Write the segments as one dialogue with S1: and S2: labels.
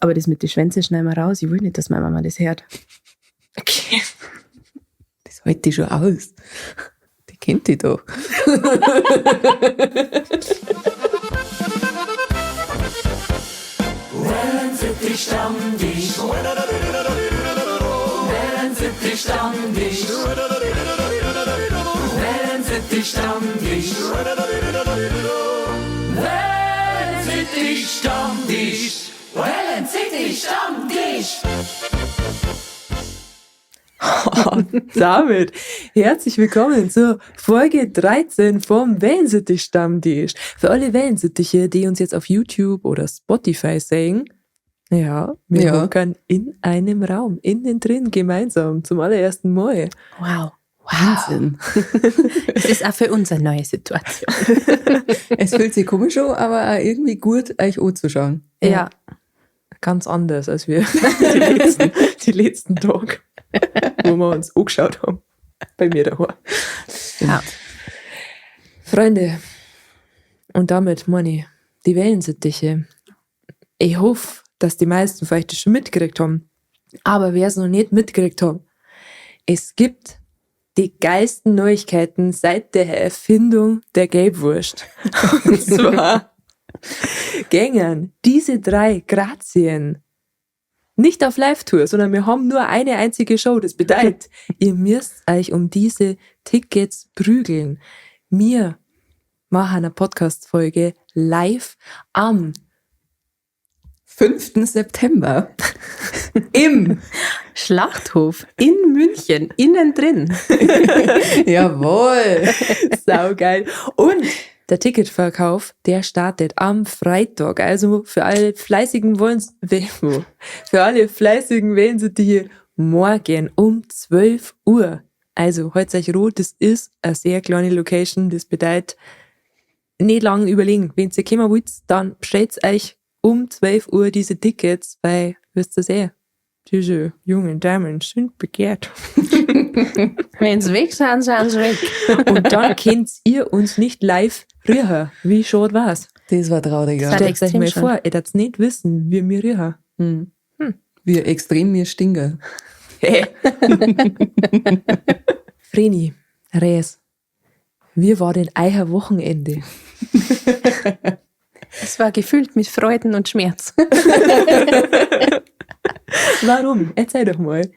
S1: Aber das mit den Schwänzen schneiden wir raus. Ich will nicht, dass meine Mama das hört.
S2: Okay. Das hält die schon aus. Die kennt die doch.
S3: Wellensittich-Stammtisch. Wellensittich-Stammtisch. Wellensittich-Stammtisch. Wellensittich-Stammtisch. Wellensittich-Stammtisch.
S2: Damit herzlich willkommen zur Folge 13 vom Wellensittich-Stammtisch. Für alle Wellensittiche, die uns jetzt auf YouTube oder Spotify sehen, ja, wir hocken in einem Raum, innen drin, gemeinsam, zum allerersten Mal.
S1: Wow. Wahnsinn. Es ist auch für uns eine neue Situation.
S2: Es fühlt sich komisch an, aber auch irgendwie gut, euch anzuschauen.
S1: Ja.
S2: Ganz anders, als wir die letzten Tage, wo wir uns angeschaut haben. Bei mir daheim.
S1: Ja.
S2: Freunde, und damit meine ich, die Wellensittiche. Ich hoffe, dass die meisten vielleicht das schon mitgekriegt haben. Aber wer es noch nicht mitgekriegt hat, es gibt die geilsten Neuigkeiten seit der Erfindung der Gelbwurst. Und zwar gängen diese 3 Grazien nicht auf Live-Tour, sondern wir haben nur eine einzige Show. Das bedeutet, ihr müsst euch um diese Tickets prügeln. Wir machen eine Podcast-Folge live am 5. September im
S1: Schlachthof in München, innen drin.
S2: Jawohl. Saugeil. Und der Ticketverkauf, der startet am Freitag. Also für alle fleißigen Wellensittiche morgen um 12 Uhr. Also heute euch rot, das ist eine sehr kleine Location. Das bedeutet, nicht lange überlegen. Wenn ihr kommen wollt, dann bestellt euch um 12 Uhr diese Tickets, weil, wisst ihr sehr, diese jungen Damen sind begehrt.
S1: Wenn sie weg sind, sind sie weg.
S2: Und dann könnt ihr uns nicht live rühren. Wie schade war's?
S4: Das war traurig. Ja.
S1: Das
S2: Stellt euch mal vor, ihr dürft nicht wissen, wie wir rühren.
S4: Wie extrem mir stinken.
S2: Vreni, Res, wie war denn euer Wochenende?
S1: Es war gefüllt mit Freuden und Schmerz.
S2: Warum? Erzähl doch mal.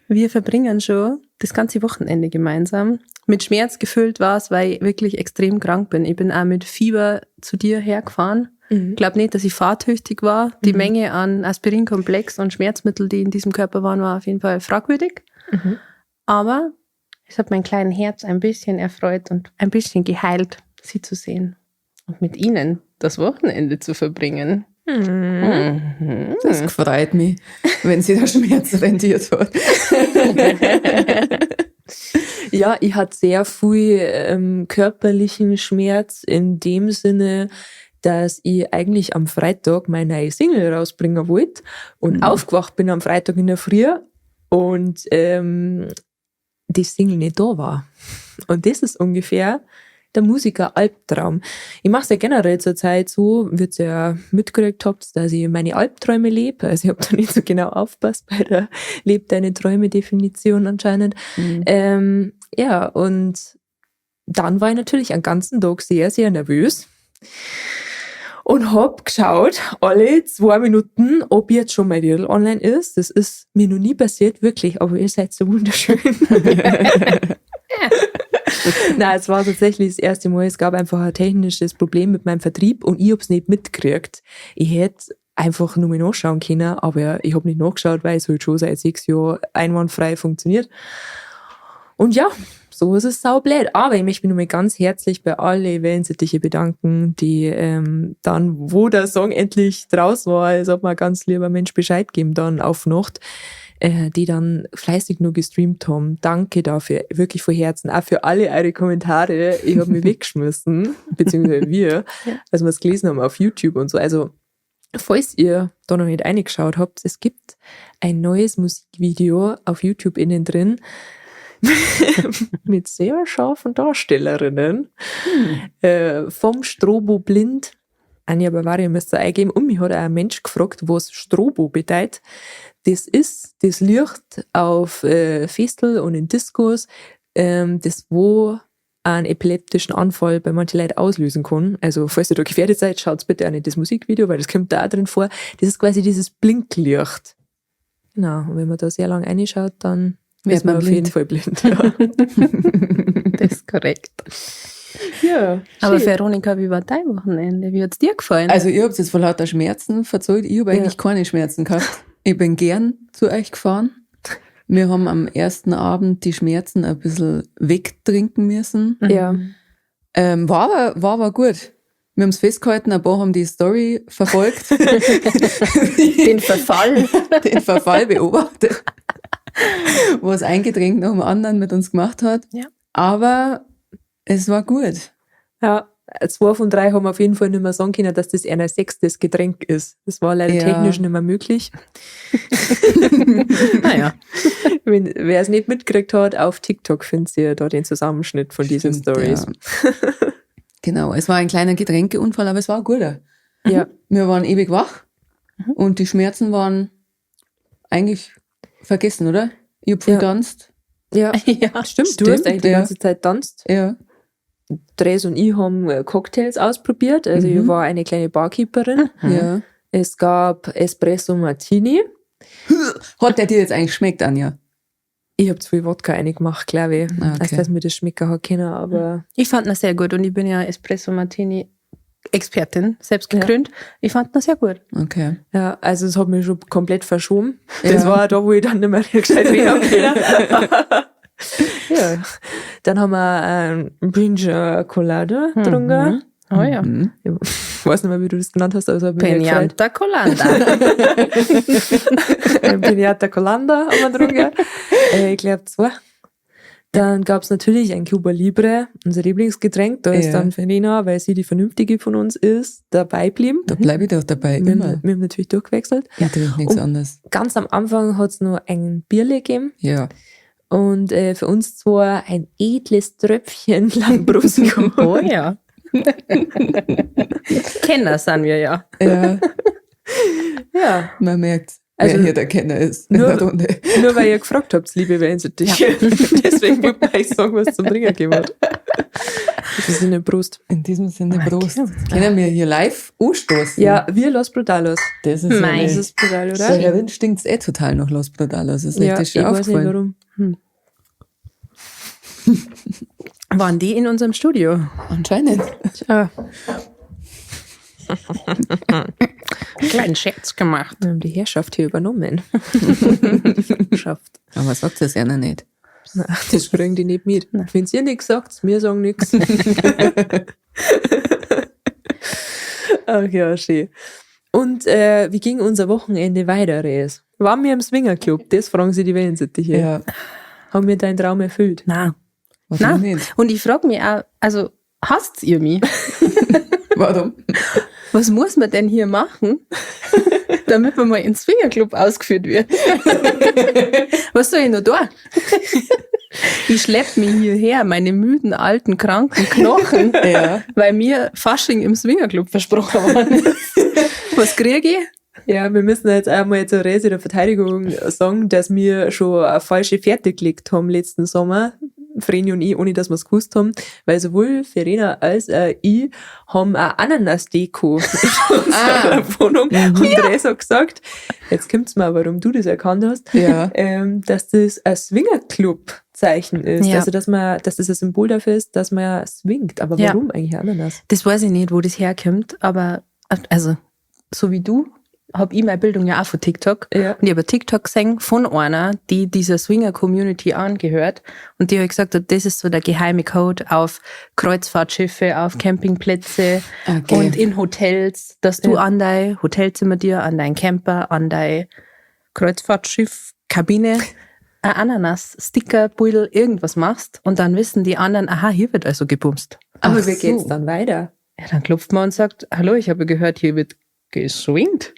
S1: Wir verbringen schon das ganze Wochenende gemeinsam. Mit Schmerz gefüllt war es, weil ich wirklich extrem krank bin. Ich bin auch mit Fieber zu dir hergefahren. Ich glaube nicht, dass ich fahrtüchtig war. Die Menge an Aspirinkomplex und Schmerzmittel, die in diesem Körper waren, war auf jeden Fall fragwürdig. Aber es hat mein kleines Herz ein bisschen erfreut und ein bisschen geheilt, sie zu sehen. Und mit ihnen das Wochenende zu verbringen.
S4: Das freut mich, wenn sie der Schmerz rentiert hat.
S2: Ja, ich hatte sehr viel körperlichen Schmerz in dem Sinne, dass ich eigentlich am Freitag meine neue Single rausbringen wollte und aufgewacht bin am Freitag in der Früh und die Single nicht da war. Und das ist ungefähr der Musiker-Albtraum. Ich mache es ja generell zur Zeit so, wie ihr ja mitgekriegt habt, dass ich meine Albträume lebe. Also ich habe da nicht so genau aufgepasst bei der Leb deine Träume-Definition anscheinend. Ja, und dann war ich natürlich einen ganzen Tag sehr, sehr nervös und hab geschaut, alle 2 Minuten, ob jetzt schon mein Reel online ist. Das ist mir noch nie passiert, wirklich, aber ihr seid so wunderschön. Nein, es war tatsächlich das erste Mal. Es gab einfach ein technisches Problem mit meinem Vertrieb und ich hab's nicht mitgekriegt. Ich hätte einfach nur mal nachschauen können, aber ich hab nicht nachgeschaut, weil es halt schon seit 6 Jahren einwandfrei funktioniert. Und ja, so ist es saublöd. Aber ich möchte mich nochmal ganz herzlich bei allen Wellensittiche bedanken, die dann, wo der Song endlich draußen war, als ob man ganz lieber Mensch Bescheid geben dann auf Nacht, die dann fleißig nur gestreamt haben. Danke dafür, wirklich von Herzen. Auch für alle eure Kommentare. Ich habe mich weggeschmissen, beziehungsweise wir, als wir es gelesen haben auf YouTube und so. Also, falls ihr da noch nicht reingeschaut habt, es gibt ein neues Musikvideo auf YouTube innen drin mit sehr scharfen Darstellerinnen vom Strobo Blind Anja Bavaria müsst ihr eingeben. Und mich hat auch ein Mensch gefragt, was Strobo bedeutet. Das ist das Licht auf Festel und in Diskos, das wo einen epileptischen Anfall bei manchen Leuten auslösen kann. Also falls ihr da gefährdet seid, schaut bitte auch nicht das Musikvideo, weil das kommt da auch drin vor. Das ist quasi dieses Blinklicht. Genau, und wenn man da sehr lang reinschaut, dann wird man auf jeden Fall blind. Ja.
S1: Das ist korrekt.
S2: Ja,
S1: Aber
S2: schön.
S1: Veronika, wie war dein Wochenende? Wie hat's dir gefallen?
S4: Also ich habe jetzt vor lauter Schmerzen verzeiht. Ich habe eigentlich keine Schmerzen gehabt. Ich bin gern zu euch gefahren. Wir haben am ersten Abend die Schmerzen ein bisschen wegtrinken müssen.
S2: Ja.
S4: War aber gut. Wir haben es festgehalten, ein paar haben die Story verfolgt.
S1: Den Verfall.
S4: Den Verfall beobachtet. Was ein Getränk nach dem anderen mit uns gemacht hat.
S1: Ja.
S4: Aber es war gut.
S2: Ja, 2 von 3 haben auf jeden Fall nicht mehr sagen können, dass das ein 6. Getränk ist. Das war leider
S4: Ja.
S2: technisch nicht mehr möglich.
S1: Naja.
S2: Wer es nicht mitgekriegt hat, auf TikTok findet ihr da den Zusammenschnitt von diesen
S4: Stimmt,
S2: Stories.
S4: Ja. Genau, es war ein kleiner Getränkeunfall, aber es war ein guter.
S2: Ja.
S4: Wir waren ewig wach und die Schmerzen waren eigentlich vergessen, oder? Ich hab viel
S2: Ja.
S4: getanzt.
S2: Ja,
S1: Ja,
S2: stimmt. Du hast eigentlich die
S4: ja.
S2: ganze Zeit tanzt.
S4: Ja.
S2: Dres und ich haben Cocktails ausprobiert. Also ich war eine kleine Barkeeperin.
S4: Ja.
S2: Es gab Espresso Martini.
S4: Hat der dir jetzt eigentlich geschmeckt, Anja?
S2: Ich habe zu viel Wodka reingemacht, glaube ich.
S4: Okay.
S2: Als dass mir das schmecken hat können, aber
S1: Ich fand das sehr gut und ich bin ja Espresso Martini Expertin, selbst gekrönt. Ich fand das sehr gut.
S4: Okay.
S2: ja, also es hat mich schon komplett verschoben.
S4: Ja.
S2: Das war da, wo ich dann nicht mehr gescheit reden können. Ja. Dann haben wir ein Pina Colada getrunken.
S1: Oh ja.
S4: Mhm.
S2: Ich weiß nicht mehr, wie du das genannt hast, also hab mich gefreut.
S1: Penianta Colanda.
S2: Ein Piniata Colanda haben wir getrunken. Ich glaube 2. Dann gab es natürlich ein Cuba Libre, unser Lieblingsgetränk. Da ist
S4: Ja.
S2: dann Verena, weil sie die Vernünftige von uns ist, dabei geblieben.
S4: Da bleibe ich doch dabei,
S2: Wir
S4: immer.
S2: haben natürlich durchgewechselt.
S4: Ich trinke nichts
S2: Und-
S4: anderes.
S2: Ganz am Anfang hat es noch ein Bierle gegeben.
S4: Ja.
S2: Und für uns zwar ein edles Tröpfchen Lambrusco.
S1: Oh ja. Kenner sind wir ja.
S4: Ja,
S2: Ja,
S4: man merkt,
S2: Also
S4: wer hier der Kenner ist in
S2: nur-
S4: der Runde.
S2: nur weil ihr gefragt habt, liebe Wellensittich. Deswegen wollte ich euch sagen, was zum Trinken gegeben hat. Das ist eine Brust.
S4: In diesem Sinne,
S1: Oh,
S4: Prost.
S1: okay.
S4: Können wir hier live anstoßen?
S2: Ja, wir Los Brutalos.
S4: Das ist
S1: Mei.
S2: Das
S4: ja
S2: ist brutal,
S4: Da
S2: oder?
S4: drin stinkt es total nach Los Brutalos. Das ist
S2: Ja,
S4: richtig
S2: ich
S4: schön
S2: weiß nicht
S4: aufgefallen.
S2: warum.
S1: Waren die in unserem Studio?
S4: Anscheinend.
S1: Tja. Kleinen Scherz gemacht.
S2: Wir haben die Herrschaft hier übernommen.
S1: Schafft.
S4: Aber sagt es ja noch nicht.
S2: Na, das kriegen die nicht mit. Wenn ihr nichts sagt, wir sagen nichts. Ach ja, schön. Und wie ging unser Wochenende weiter, Rees? Waren wir im Swingerclub? Das fragen sie die Wellensittiche.
S4: Ja.
S2: Haben wir deinen Traum erfüllt?
S1: Nein.
S4: Warum
S1: Nein.
S4: nicht?
S1: Und ich frage mich auch, also hasst ihr mich?
S4: Warum?
S1: Was muss man denn hier machen, damit man mal ins Swingerclub ausgeführt wird? Was soll ich noch da? Ich schlepp mich hierher, meine müden, alten, kranken Knochen,
S4: Ja.
S1: weil mir Fasching im Swingerclub versprochen worden ist. Was kriege ich?
S2: Ja, wir müssen jetzt einmal zur Rese der Verteidigung sagen, dass wir schon eine falsche Fährte gelegt haben letzten Sommer. Vreni und ich, ohne dass wir es gewusst haben, weil sowohl Verena als ich haben eine Ananas-Deko in unserer Wohnung. Und Rese hat gesagt, jetzt kommt's mal, warum du das erkannt hast,
S4: Ja.
S2: dass das ein Swingerclub-Zeichen ist.
S1: Ja.
S2: Also, dass das ein Symbol dafür ist, dass man swingt. Aber
S1: Ja.
S2: warum eigentlich Ananas?
S1: Das weiß ich nicht, wo das herkommt, aber also so wie du, habe ich meine Bildung ja auch von TikTok.
S2: Ja.
S1: Und ich habe TikTok gesehen von einer, die dieser Swinger-Community angehört. Und die hat gesagt, das ist so der geheime Code auf Kreuzfahrtschiffe, auf Campingplätze
S4: Okay.
S1: und in Hotels, dass du
S2: Ja.
S1: an dein Hotelzimmer dir, an dein Camper, an dein Kreuzfahrtschiff, Kabine, ein Ananas, Sticker, Beutel, irgendwas machst. Und dann wissen die anderen, aha, hier wird also gebumst.
S2: Aber
S4: Ach
S2: wie geht's
S4: so.
S2: dann weiter?
S1: Ja, dann klopft man und sagt, hallo, ich habe gehört, hier wird geswingt.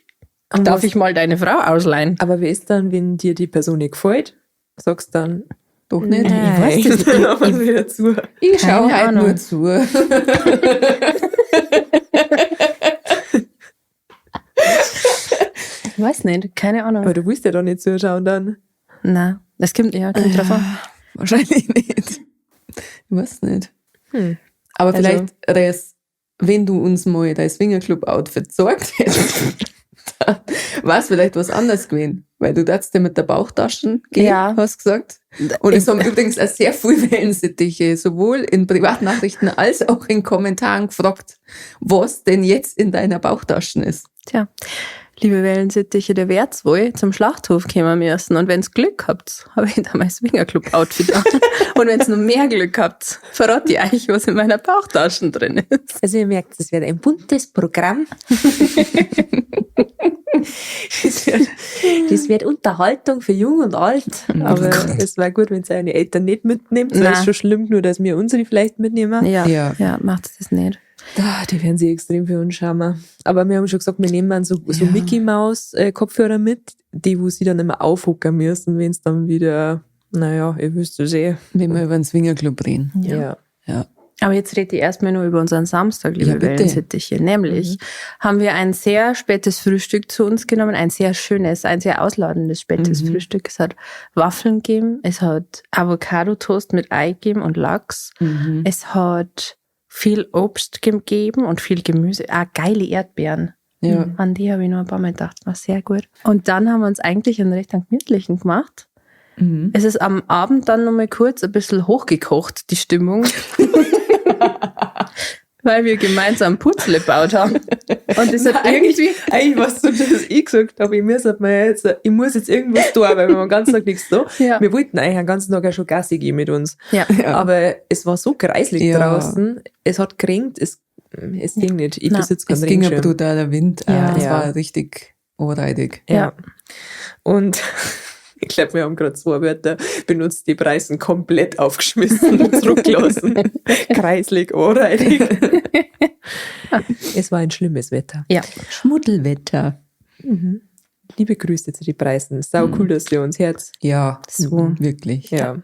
S2: Und
S1: Darf
S2: was-
S1: ich mal deine Frau ausleihen?
S2: Aber wie ist dann, wenn dir die Person nicht gefällt? Sagst dann,
S4: Doch nicht.
S1: Nein.
S2: ich weiß das nicht. Dann wieder zu.
S4: Ich schaue
S1: Keine
S4: halt
S1: Ahnung.
S4: nur zu.
S1: Ich weiß nicht, keine Ahnung.
S2: Aber du willst ja doch nicht zuschauen dann.
S1: Nein, das kommt drauf an.
S4: Wahrscheinlich nicht. Ich weiß nicht. Aber
S2: Also-
S4: vielleicht, wenn du uns mal dein Swingerclub-Outfit gezeigt hättest, dann war es vielleicht was anderes gewesen. Weil du darfst ja mit der Bauchtaschen gehen,
S1: Ja.
S4: hast gesagt. Und es haben übrigens auch sehr viele Wellensittiche, sowohl in Privatnachrichten als auch in Kommentaren gefragt, was denn jetzt in deiner Bauchtaschen ist.
S1: Tja, liebe Wellensittiche, der wär's wohl zum Schlachthof kommen müssen. Und wenn's Glück habt, habe ich da mein Swingerclub-Outfit an. Und wenn's noch mehr Glück habt, verrate ich euch, was in meiner Bauchtaschen drin ist.
S2: Also ihr merkt, es wird ein buntes Programm. Das wird Unterhaltung für Jung und Alt. Aber es wäre gut, wenn ihr eure Eltern nicht mitnimmt. Es
S1: Nein.
S2: ist schon schlimm, nur dass wir unsere vielleicht mitnehmen.
S1: Ja,
S4: Ja.
S1: macht das nicht.
S2: Die werden sich extrem für uns schauen. Aber wir haben schon gesagt, wir nehmen dann so Mickey Maus Kopfhörer mit, wo sie dann immer aufhocken müssen, wenn es dann wieder, naja, ihr wisst es eh.
S4: Wenn wir über den Swingerclub reden.
S2: Ja.
S4: Ja.
S1: Aber jetzt rede ich erstmal nur über unseren Samstag, liebe
S4: Ja, bitte.
S1: Wellensittiche. Nämlich haben wir ein sehr spätes Frühstück zu uns genommen, ein sehr schönes, ein sehr ausladendes spätes Frühstück. Es hat Waffeln gegeben, es hat Avocado-Toast mit Ei gegeben und Lachs. Es hat viel Obst gegeben und viel Gemüse. Geile Erdbeeren.
S4: Ja.
S1: An die habe ich noch ein paar Mal gedacht, war sehr gut. Und dann haben wir uns eigentlich einen recht gemütlichen gemacht. Es ist am Abend dann noch mal kurz ein bisschen hochgekocht, die Stimmung. Weil wir gemeinsam Putzle gebaut haben. Und das hat irgendwie...
S2: Eigentlich was so, dass ich gesagt habe, ich muss jetzt irgendwas tun, weil wir haben den ganzen Tag nichts da.
S1: Ja.
S2: Wir wollten eigentlich den ganzen Tag auch schon Gassi gehen mit uns.
S1: Ja.
S2: Aber es war so kreislig
S4: Ja.
S2: draußen, es hat gekränkt, es ging nicht. Ich
S1: Nein.
S2: besitze
S4: Es
S2: keinen
S4: ging ein
S2: Regenschirm.
S4: brutaler Wind.
S1: Ja.
S4: Es
S2: Ja.
S4: war richtig anreidig.
S1: Ja.
S2: Und ich glaube, wir haben gerade 2 Wörter benutzt, die Preisen komplett aufgeschmissen und zurückgelassen. Kreislig, anreitig. Es war ein schlimmes Wetter.
S1: Ja.
S4: Schmuddelwetter.
S2: Liebe Grüße zu den Preisen. Sau cool, dass ihr uns Herz.
S4: Ja,
S1: So.
S4: wirklich.
S2: Ja.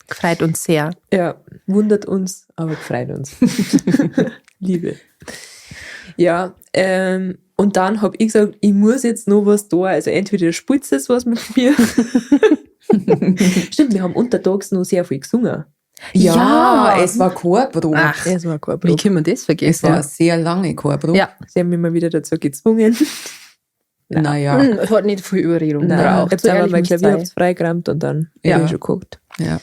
S1: Gefreut uns sehr.
S2: Ja, wundert uns, aber gefreut uns. Liebe. Ja, und dann habe ich gesagt, ich muss jetzt noch was tun. Also entweder spitzt es was mit mir. Stimmt, wir haben untertags noch sehr viel gesungen.
S4: Ja, es war Chorprobe.
S1: Ach,
S2: Das war kein
S1: wie
S2: Problem.
S1: kann man das
S4: Es
S1: vergessen?
S4: war eine sehr lange Chorprobe.
S1: Ja.
S2: Sie haben mich mal wieder dazu gezwungen.
S4: Naja,
S1: Es hat nicht viel Überredung
S2: Nein,
S1: gebraucht.
S2: jetzt
S1: So
S2: aber
S1: ehrlich
S2: mein
S1: muss
S2: Klavier
S1: sein.
S2: hab's freigeräumt und dann
S4: Ja.
S2: habe ich schon geguckt.
S4: ja.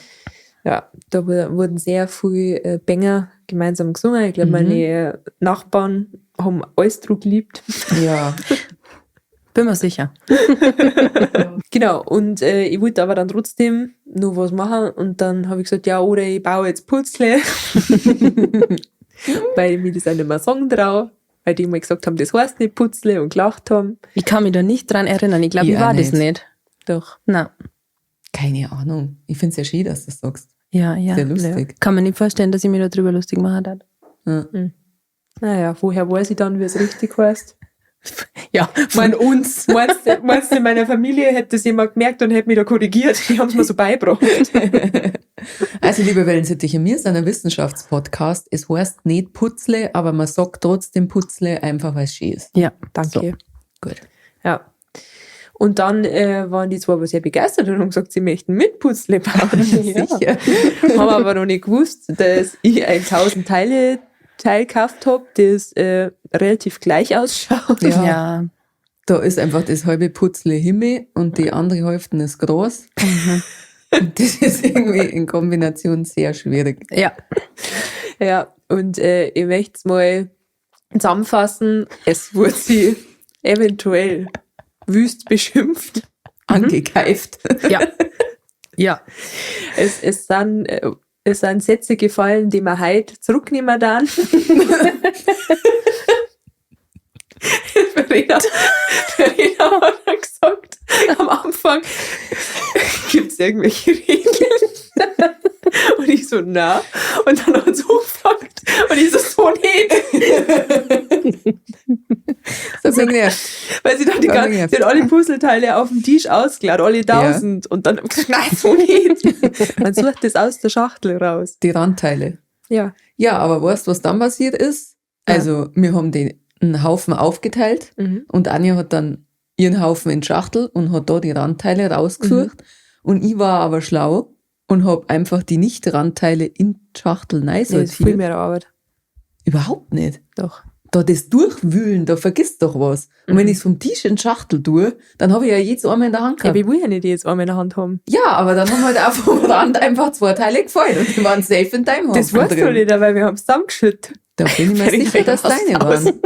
S2: Ja, da wurden sehr viele Banger gemeinsam gesungen. Ich glaube, meine Nachbarn haben alles drauf geliebt.
S4: Ja.
S1: Bin mir sicher.
S2: Genau, und ich wollte aber dann trotzdem noch was machen und dann habe ich gesagt, ja, oder ich baue jetzt Putzle, weil ich mir das auch nicht mehr sagen traue, weil die mal gesagt haben, das heißt nicht Putzle und gelacht haben.
S1: Ich kann mich da nicht dran erinnern. Ich glaube,
S4: Ich
S1: ich war
S4: auch
S1: das
S4: nicht.
S1: nicht.
S2: Doch.
S1: Nein.
S4: Keine Ahnung. Ich finde es ja schön, dass du das sagst.
S1: Ja, ja.
S4: Sehr lustig.
S1: Kann man nicht vorstellen, dass ich mich darüber lustig machen hat.
S4: Ja.
S2: Naja, woher weiß ich dann, wie es richtig heißt?
S1: Ja,
S2: Mein uns. Meinst du, in meiner Familie hätte das jemand gemerkt und hätte mich da korrigiert? Die haben es mir so beigebracht.
S4: Also, liebe Wellensittiche, wir sind ein Wissenschaftspodcast. Es heißt nicht Putzle, aber man sagt trotzdem Putzle, einfach weil es schön ist.
S1: Ja.
S2: Danke.
S4: Gut.
S2: Ja. Und dann waren die zwei aber sehr begeistert und haben gesagt, sie möchten mit Putzle bauen.
S4: Sicher.
S2: Haben aber noch nicht gewusst, dass ich ein 1000-Teile-Teil gekauft habe, das relativ gleich ausschaut.
S4: Ja.
S1: Ja.
S4: Da ist einfach das halbe Putzle Himmel und die andere Hälfte ist groß. Und das ist irgendwie in Kombination sehr schwierig.
S1: Ja.
S2: Ja, und ich möchte es mal zusammenfassen. Es wurde sie eventuell wüst beschimpft.
S4: Angekeift.
S1: Ja. Ja.
S2: Es sind Sätze gefallen, die man heute zurücknehmen dann. Verena hat dann gesagt, am Anfang, gibt es irgendwelche Regeln? Und ich so, na. Und dann hat sie gefragt. Und ich so nicht.
S4: Das hat mich genervt.
S2: Weil sie dann sie hat alle Puzzleteile auf dem Tisch ausgeladen, alle 1000. Und dann hab ich gesagt, nein, so nicht. Man sucht das aus der Schachtel raus.
S4: Die Randteile.
S2: Ja.
S4: Ja, aber weißt du, was dann passiert ist?
S2: Ja.
S4: Also, wir haben die einen Haufen aufgeteilt und Anja hat dann ihren Haufen in die Schachtel und hat da die Randteile rausgesucht. Und ich war aber schlau und habe einfach die Nicht-Randteile in die Schachtel
S2: Das ist viel
S4: sortiert.
S2: mehr Arbeit.
S4: Überhaupt nicht.
S2: Doch.
S4: Da das Durchwühlen, da vergisst doch was. Und wenn ich es vom Tisch in die Schachtel tue, dann habe ich ja jedes einmal in der Hand
S2: Ja,
S4: gehabt.
S2: wie will ja nicht die jetzt einmal in der Hand haben?
S4: Ja, aber dann haben halt auch vom Rand einfach 2 Teile gefallen und die waren safe in deinem
S2: Das
S4: Haufen
S2: weißt du
S4: drin.
S2: nicht, weil wir haben es zusammengeschüttet.
S4: Da bin ich mir sicher, dass deine waren.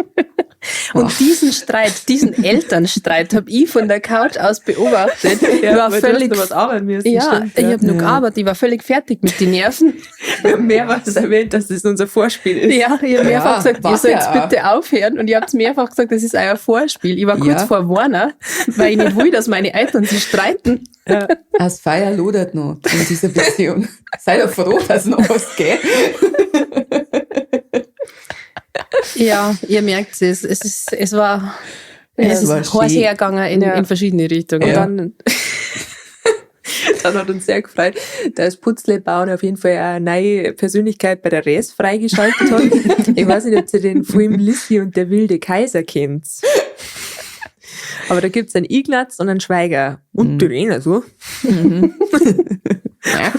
S1: Und diesen Elternstreit habe ich von der Couch aus beobachtet. Ich war
S2: weil
S1: völlig,
S2: du hast noch was arbeiten müssen.
S1: ja,
S2: stimmt,
S1: ich habe nur gearbeitet, ich war völlig fertig mit den Nerven.
S2: Wir haben mehrmals erwähnt, dass das unser Vorspiel ist.
S1: Ja, ich habe mehrfach gesagt, ihr
S4: war's
S1: sollt
S4: ja auch.
S1: bitte aufhören. Und ihr habt mehrfach gesagt, das ist euer Vorspiel. Ich war kurz
S4: Ja.
S1: vor Warner, weil ich nicht will, dass meine Eltern sich streiten.
S4: Das Feuer lodert noch in dieser Beziehung. Sei doch froh, dass noch was geht.
S1: Ja, ihr merkt es. Es war
S4: Es war
S1: heiß
S4: schön.
S1: hergegangen in verschiedene Richtungen.
S2: Und
S4: Ja.
S2: dann, dann hat uns sehr gefreut, dass Putzlebauen auf jeden Fall eine neue Persönlichkeit bei der Res freigeschaltet hat. Ich weiß nicht, ob ihr den Film Lissy und der wilde Kaiser kennt. Aber da gibt's einen Ignaz und einen Schweiger. Und die reden so.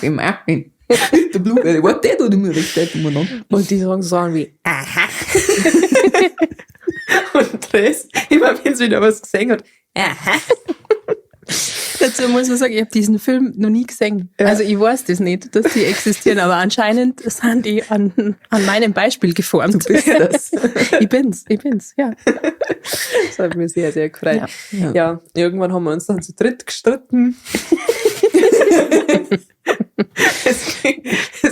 S4: Martin. Der Blume, was der da mir richtig umeinander?
S2: Und die sagen Sachen wie, aha. Und Res, immer wenn sie wieder was gesehen hat, aha.
S1: Dazu muss man sagen, ich habe diesen Film noch nie gesehen.
S2: Ja.
S1: Also ich weiß das nicht, dass die existieren, aber anscheinend sind die an meinem Beispiel geformt.
S4: Du bist das.
S1: Ich bin's, ja.
S2: Das hat mich sehr, sehr gefreut.
S4: Ja.
S2: Ja, irgendwann haben wir uns dann zu dritt gestritten.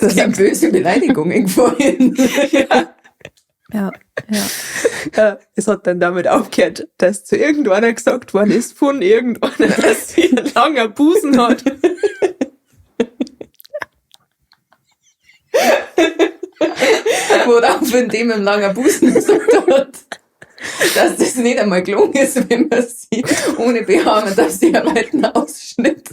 S4: Das sind böse Beleidigungen gefallen.
S1: Ja.
S2: Es hat dann damit aufgehört, dass zu irgendeiner gesagt worden ist von irgendeiner, dass sie einen langen Busen hat.
S4: Worauf in dem ein langer Busen gesagt hat, dass das nicht einmal gelungen ist, wenn man sie ohne BH, man darf sie einen weiten Ausschnitt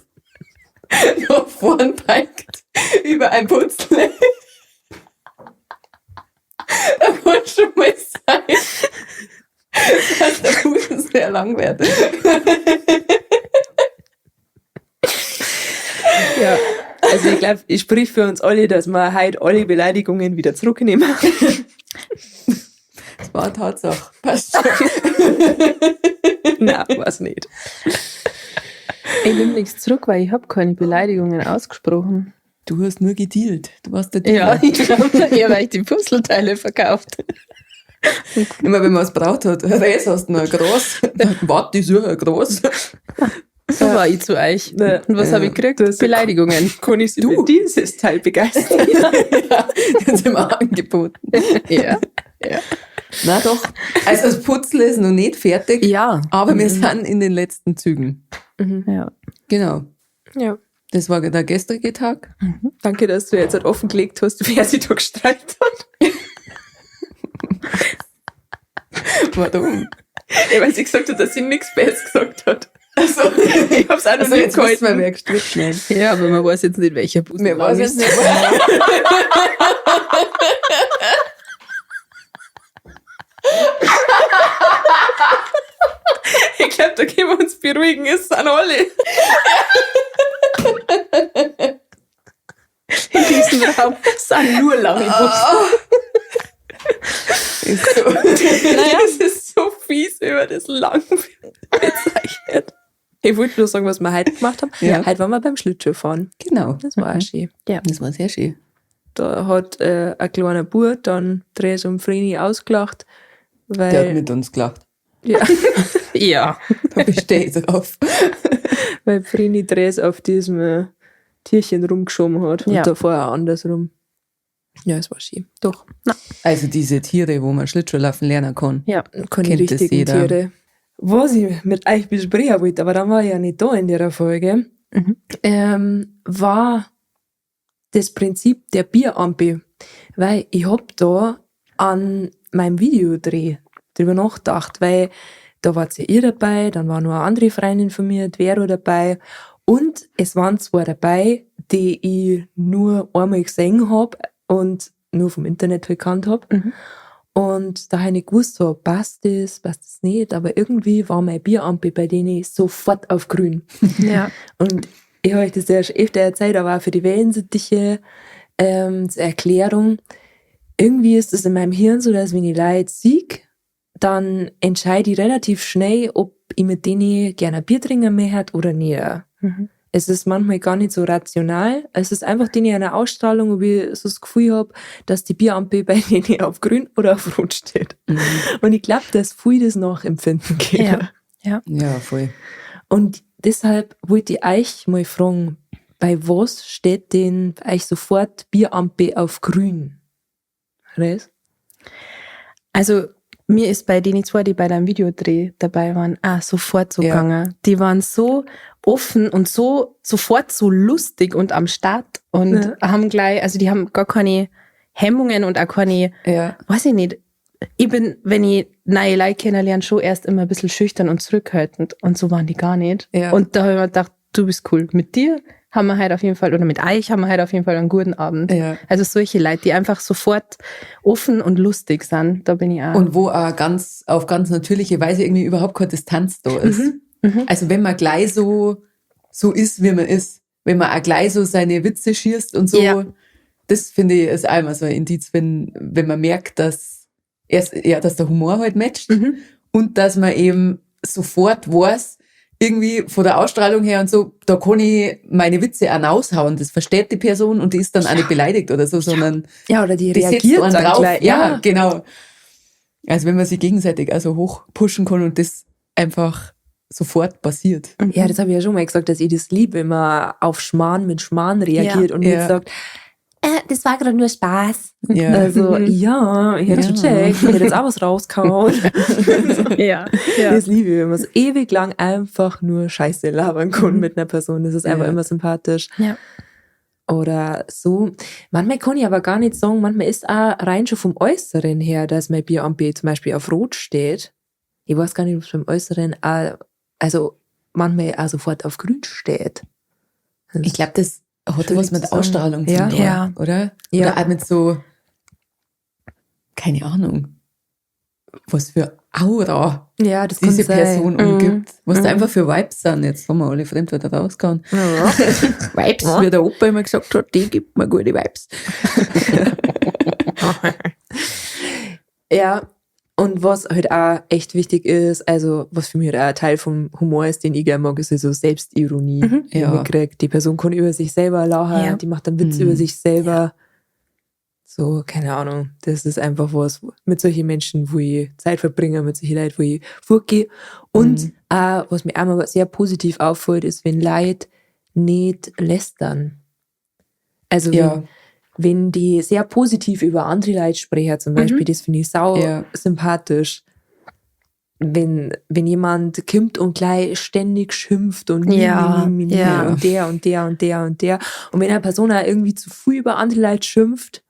S4: nach vorn beugt über ein Putzle. Da kann schon mal sein, dass der Busen sehr lang wird.
S2: Ja, also ich glaube, ich sprich für uns alle, dass wir heute alle Beleidigungen wieder zurücknehmen.
S4: Das war eine Tatsache. Passt schon.
S2: Nein, weiß nicht.
S1: Ich nehme nichts zurück, weil ich habe keine Beleidigungen ausgesprochen.
S4: Du hast nur gedealt. Du warst der Dealer.
S1: Ja, ich glaube, eher, weil ich die Puzzleteile verkauft.
S4: Immer wenn man es braucht hat, Reis hast du noch ein Gras. Warte, ich suche ein Gras.
S1: So war ich zu euch.
S2: Ja.
S1: Und was habe ich gekriegt?
S2: Du hast-
S1: Beleidigungen.
S2: Kann ich sie für dieses Teil begeistern?
S4: Ja, das haben wir angeboten.
S1: Ja.
S4: Na doch. Also das Putzle ist noch nicht fertig,
S1: Ja.
S4: aber wir sind in den letzten Zügen.
S1: Ja.
S4: Genau.
S2: Ja.
S4: Das war der gestrige Tag.
S2: Danke, dass du jetzt halt offengelegt hast, wer sich da gestreikt hat.
S4: Warum?
S2: Ja, weil sie gesagt hat, dass sie nichts Besseres gesagt hat.
S4: Also,
S2: Ich hab's auch noch
S4: also
S2: nicht
S4: jetzt wissen wir,
S2: gehalten.
S4: wer gestritten hat.
S1: Ja, aber man weiß jetzt nicht, welcher Busen
S4: Mir weiß
S1: lang
S4: jetzt
S1: ist.
S4: nicht.
S2: Ich glaube, da können wir uns beruhigen, es sind alle.
S1: In diesem Raum sind nur lange Busen.
S4: Ist so.
S2: Naja, es ist so fies über das lang bezeichnet. Ich wollte nur sagen, was wir heute gemacht haben.
S4: Ja.
S2: Heute waren wir beim Schlittschuhfahren.
S4: Genau.
S2: Das war auch schön.
S4: Das war sehr schön.
S2: Da hat ein kleiner Bub dann Dres und Vreni ausgelacht, weil...
S4: Der hat mit uns gelacht.
S2: ja,
S1: Ja.
S4: Da bestehe ich drauf.
S2: weil Vreni Dres auf diesem Tierchen rumgeschoben hat
S1: Ja.
S2: und davor auch andersrum. Ja, es war schön. Doch,
S4: Also diese Tiere, wo man Schlittschuhlaufen lernen kann.
S1: Ja.
S2: keine
S4: Kennt das
S2: richtigen
S4: jeder.
S2: Tiere. Was ich mit euch besprechen wollte, aber dann war ich ja nicht da in der Folge, war das Prinzip der Bierampel. Weil ich hab da an meinem Videodreh drüber nachgedacht, weil da war ja ihr dabei, dann war noch eine andere Freundin von mir, die Vero, dabei und es waren zwei dabei, die ich nur einmal gesehen hab und nur vom Internet gekannt hab. Und da habe ich nicht gewusst, so, passt das nicht, aber irgendwie war mein Bierampel bei denen sofort auf grün.
S1: Ja.
S2: Und ich habe euch das ja schon öfter erzählt, aber auch für die Wellensittiche zur Erklärung. Irgendwie ist es in meinem Hirn so, dass wenn ich Leute sieg, dann entscheide ich relativ schnell, ob ich mit denen gerne ein Bier trinken möchte oder nicht.
S1: Mhm.
S2: Es ist manchmal gar nicht so rational. Es ist einfach denen eine Ausstrahlung, wo ich so das Gefühl habe, dass die Bierampel bei denen auf grün oder auf rot steht. Und ich glaube, dass viel das nachempfinden geht.
S1: Ja. Ja.
S4: Ja, voll.
S2: Und deshalb wollte ich euch mal fragen, bei was steht denn bei euch sofort Bierampel auf grün? Res?
S1: Also, mir ist bei denen zwei, die bei deinem Videodreh dabei waren, sofort so gegangen. Die waren so offen und sofort so lustig und am Start und haben gleich, also die haben gar keine Hemmungen und auch keine, weiß ich nicht. Ich bin, wenn ich neue Leute kennenlerne, schon erst immer ein bisschen schüchtern und zurückhaltend und so waren die gar nicht.
S4: Ja.
S1: Und da habe ich mir gedacht, du bist cool. Mit dir haben wir halt auf jeden Fall, oder mit euch haben wir halt auf jeden Fall einen guten Abend.
S4: Ja.
S1: Also solche Leute, die einfach sofort offen und lustig sind, da bin ich auch.
S4: Und wo auch auf ganz natürliche Weise irgendwie überhaupt keine Distanz da ist. Also wenn man gleich so ist, wie man ist, wenn man auch gleich so seine Witze schießt und so, das finde ich ist einmal so ein Indiz, wenn man merkt, dass der Humor halt matcht und dass man eben sofort weiß, irgendwie von der Ausstrahlung her und so, da kann ich meine Witze auch raushauen. Das versteht die Person und die ist dann auch nicht beleidigt oder so, sondern
S2: oder die
S4: setzt
S2: reagiert
S4: einen
S2: dann
S4: drauf.
S2: gleich.
S4: Ja, genau. Also wenn man sich gegenseitig also hoch pushen kann und das einfach sofort passiert.
S2: Ja, das habe ich ja schon mal gesagt, dass ich das liebe, wenn man auf Schmarrn mit Schmarrn reagiert und nicht sagt, das war gerade nur Spaß.
S4: Ja.
S2: Also, ich hätte schon checkt, ich hätte jetzt auch was rausgehauen.
S1: ja.
S2: Das liebe ich, wenn man so ewig lang einfach nur Scheiße labern kann mit einer Person. Das ist einfach immer sympathisch.
S1: Ja.
S2: Oder so. Manchmal kann ich aber gar nicht sagen, manchmal ist auch rein schon vom Äußeren her, dass mein Bierampel zum Beispiel auf Rot steht. Ich weiß gar nicht, ob es beim Äußeren auch, also manchmal auch sofort auf Grün steht.
S4: Ich glaube, das hat was mit Ausstrahlung zu
S2: Ja.
S4: tun,
S1: Ja.
S4: oder?
S2: Ja.
S4: Oder auch mit so, keine Ahnung, was für Aura
S2: Ja, das kann
S4: diese
S2: sein.
S4: Person umgibt. Was da einfach für Vibes sind. Jetzt haben wir alle Fremdwörter rausgehauen.
S2: Ja.
S4: Vibes, wie der Opa immer gesagt hat, die gibt mir gute Vibes.
S2: Ja, und was halt auch echt wichtig ist, also was für mich halt auch ein Teil vom Humor ist, den ich gerne mag, ist so Selbstironie. Die
S4: Ja.
S2: man kriegt. Die Person kann über sich selber lachen,
S1: Ja.
S2: die macht einen Witz über sich selber. So, keine Ahnung. Das ist einfach was mit solchen Menschen, wo ich Zeit verbringe, mit solchen Leuten, wo ich fortgehe. Und auch, was mir einmal sehr positiv auffällt, ist, wenn Leute nicht lästern. Also
S4: Ja.
S2: wenn die sehr positiv über andere Leute sprechen, zum Beispiel, das finde ich sau sympathisch. Wenn jemand kommt und gleich ständig schimpft und
S1: Ja,
S2: und
S1: ja.
S2: und der und der und der und der. Und wenn eine Person auch irgendwie zu viel über andere Leute schimpft,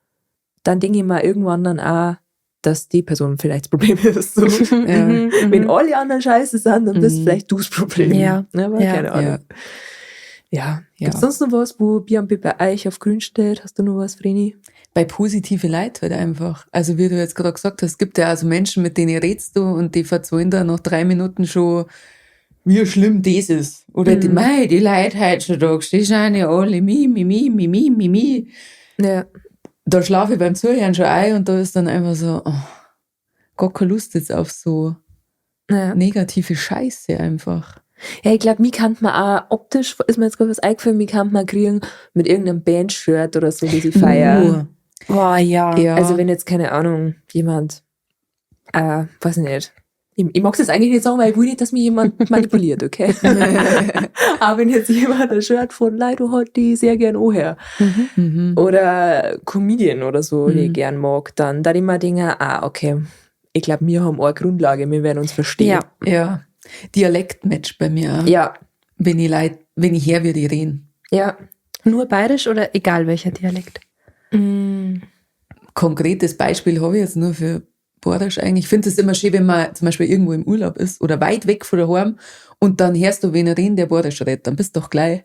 S2: dann denke ich mal irgendwann dann auch, dass die Person vielleicht das Problem ist. So. Wenn alle anderen scheiße sind, dann bist vielleicht du das Problem.
S1: Ja.
S2: Aber
S1: Ja.
S2: keine Ahnung.
S4: Ja.
S2: Ja.
S4: Ja.
S2: Gibt's sonst noch was, wo Bierampel bei euch auf grün steht? Hast du noch was, Vreni?
S4: Bei positive Leute halt einfach. Also wie du jetzt gerade gesagt hast, es gibt ja also Menschen, mit denen redst du und die verzeihen da nach 3 Minuten schon, wie schlimm das ist. Oder die Leute heutzutage, die schauen ja alle mi.
S2: Ja.
S4: Da schlafe ich beim Zuhören schon ein und da ist dann einfach so, gar keine Lust jetzt auf so
S2: Ja.
S4: negative Scheiße einfach.
S2: Ja, ich glaube, mich kann man auch optisch, ist mir jetzt gerade was eingefallen, mich kann man kriegen mit irgendeinem Band-Shirt oder so, das ich feiere.
S1: Oh, ja.
S4: Ja.
S2: Also wenn jetzt, keine Ahnung, jemand, weiß ich nicht, ich mag das eigentlich nicht sagen, weil ich will nicht, dass mich jemand manipuliert, okay? Aber wenn jetzt jemand ein Shirt von Leute hat, die ich sehr gern anhöre, oder Comedian oder so, die ich gern mag, dann da ich mir denke, okay, ich glaube, wir haben eine Grundlage, wir werden uns verstehen.
S4: Ja. Dialektmatch bei mir.
S2: Ja,
S4: Wenn ich her, wie die reden.
S2: ja.
S1: Nur bayerisch oder egal welcher Dialekt?
S4: Konkretes Beispiel habe ich jetzt nur für Bayerisch eigentlich. Ich finde es immer schön, wenn man zum Beispiel irgendwo im Urlaub ist oder weit weg von daheim und dann hörst du wen reden, der Bayerisch redet. Dann bist du doch gleich.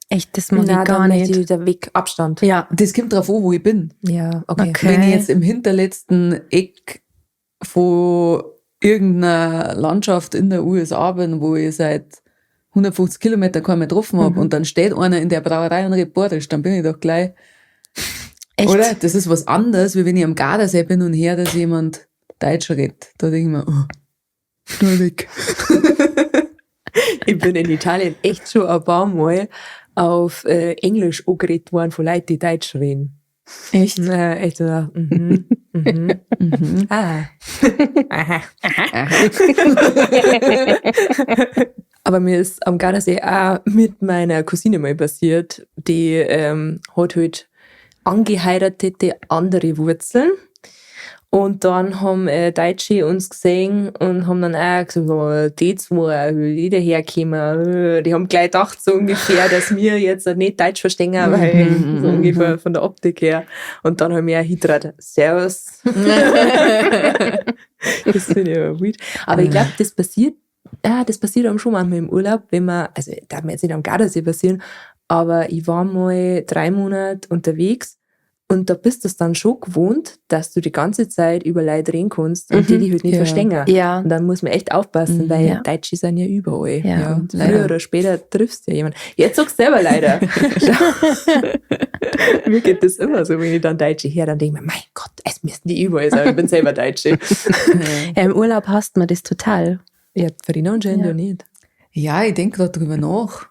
S1: Echt, das mag
S2: Na,
S1: ich gar
S2: dann möchte
S1: nicht.
S2: ich der Weg Abstand.
S1: Ja.
S4: Das kommt drauf an, wo ich bin.
S2: Ja, okay.
S1: Okay.
S4: Wenn ich jetzt im hinterletzten Eck von irgendeiner Landschaft in der USA bin, wo ich seit 150 Kilometer keinen mehr getroffen habe und dann steht einer in der Brauerei und redet Borisch, dann bin ich doch gleich.
S1: Echt?
S4: Oder? Das ist was anderes, wie wenn ich am Gardasee bin und her, dass jemand Deutsch redet. Da denke ich mir, schnell weg.
S2: Ich bin in Italien echt schon ein paar Mal auf Englisch angeredet worden von Leuten, die Deutsch reden.
S4: Echt?
S2: Ja, echt so. Ah. Aha. Aber mir ist am Gardasee auch mit meiner Cousine mal passiert, die hat halt angeheiratete andere Wurzeln. Und dann haben Deutsche uns gesehen und haben dann auch gesagt, oh, die zwei, die daherkommen, die haben gleich gedacht, so ungefähr, dass wir jetzt nicht Deutsch verstehen, weil so ungefähr von der Optik her. Und dann haben wir auch hydrat, Servus. Das finde ich aber weird. Aber ich glaube, das passiert einem schon manchmal im Urlaub, wenn man, also darf mir jetzt nicht am Gardasee passieren, aber ich war mal 3 Monate unterwegs. Und da bist du es dann schon gewohnt, dass du die ganze Zeit über Leute reden kannst und die halt nicht verstehen.
S1: Ja.
S2: Und dann muss man echt aufpassen, weil Deutsche sind ja überall.
S1: Ja,
S2: Und früher oder später triffst du ja jemanden. Jetzt sagst du selber leider. Mir geht das immer so, wenn ich dann Deutsche her, dann denke ich mir, mein Gott, es müssten die überall sein. Ich bin selber Deutsche.
S1: Ja, im Urlaub hasst man das total.
S2: Ja, Farina und Jen
S1: Ja.
S2: nicht.
S4: Ja, ich denke gerade drüber nach.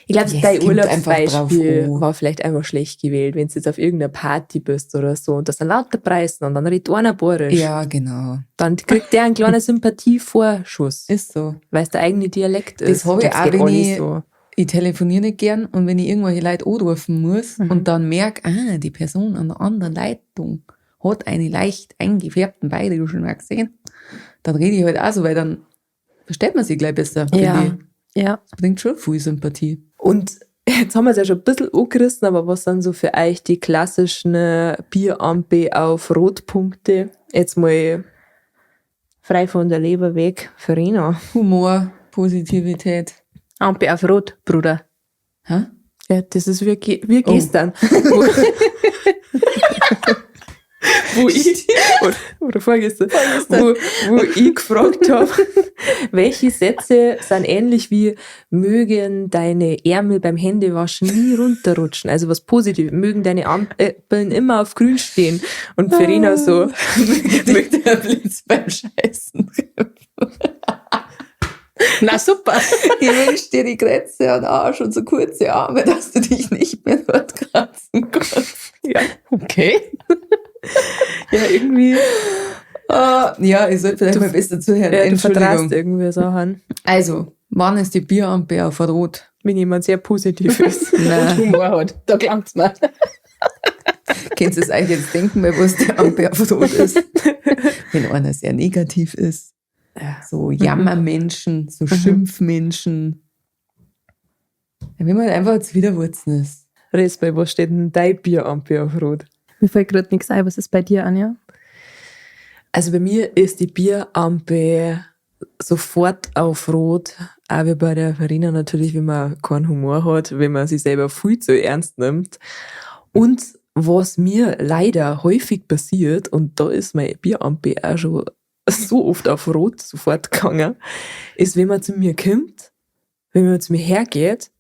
S2: Ich glaube,
S4: Ja, es
S2: dein
S4: kommt einfach
S2: Urlaubsbeispiel
S4: drauf an.
S2: war vielleicht einfach schlecht gewählt, wenn du jetzt auf irgendeiner Party bist oder so und das sind lauter Preisen und dann redet einer Borisch.
S4: Ja, genau.
S2: Dann kriegt der einen kleinen Sympathievorschuss,
S4: Ist so.
S2: weil es der eigene Dialekt
S4: Das
S2: ist.
S4: habe ich
S2: Das
S4: auch,
S2: geht
S4: wenn
S2: nicht
S4: ich-
S2: so.
S4: Ich telefoniere nicht gern und wenn ich irgendwelche Leute anrufen muss und dann merke, die Person an der anderen Leitung hat einen leicht eingefärbten bayerischen Akzent, dann rede ich halt auch so, weil dann versteht man sich gleich besser. finde
S1: Ja.
S4: ich.
S1: Ja.
S4: Das bringt schon viel Sympathie.
S2: Und jetzt haben wir es ja schon ein bisschen angerissen, aber was sind so für euch die klassischen Bierampe auf Rotpunkte? Jetzt mal frei von der Leber weg, Farina.
S4: Humor, Positivität.
S1: Ampe auf Rot, Bruder.
S4: Hä?
S2: Ja, das ist wie gestern. Wo ich, oder vorgestern, wo ich gefragt habe, welche Sätze sind ähnlich wie mögen deine Ärmel beim Händewaschen nie runterrutschen, also was Positives, mögen deine Ampeln immer auf grün stehen. Und Farina so,
S4: Mögt der Blitz beim Scheißen.
S1: Na super.
S4: Ich wünsche dir die Grätze und Arsch und so kurze Arme, dass du dich nicht mehr dort kratzen kannst.
S2: ja,
S1: Okay.
S2: ja irgendwie,
S4: Ja, ich sollte vielleicht mal besser zuhören.
S2: ja, du vertraust
S4: Entschuldigung.
S2: irgendwie Sachen,
S4: Also, wann ist die Bierampe auf Rot?
S2: wenn jemand sehr positiv ist.
S4: Nein.
S1: Humor hat. Da klangt's mal.
S4: Könnt ihr es euch jetzt denken, weil was die Ampe auf Rot ist? Wenn einer sehr negativ ist. So Jammermenschen, so Schimpfmenschen. Ja, wenn man halt einfach zu Widerwurzen ist.
S2: Respe, was steht denn dein Bierampe auf Rot?
S1: Mir fällt gerade nichts ein. Was ist bei dir, Anja?
S2: Also bei mir ist die Bierampe sofort auf Rot, auch wie bei der Farina natürlich, wenn man keinen Humor hat, wenn man sich selber viel zu ernst nimmt. Und was mir leider häufig passiert, und da ist meine Bierampe auch schon so oft auf Rot sofort gegangen, ist, wenn man zu mir kommt, wenn man zu mir hergeht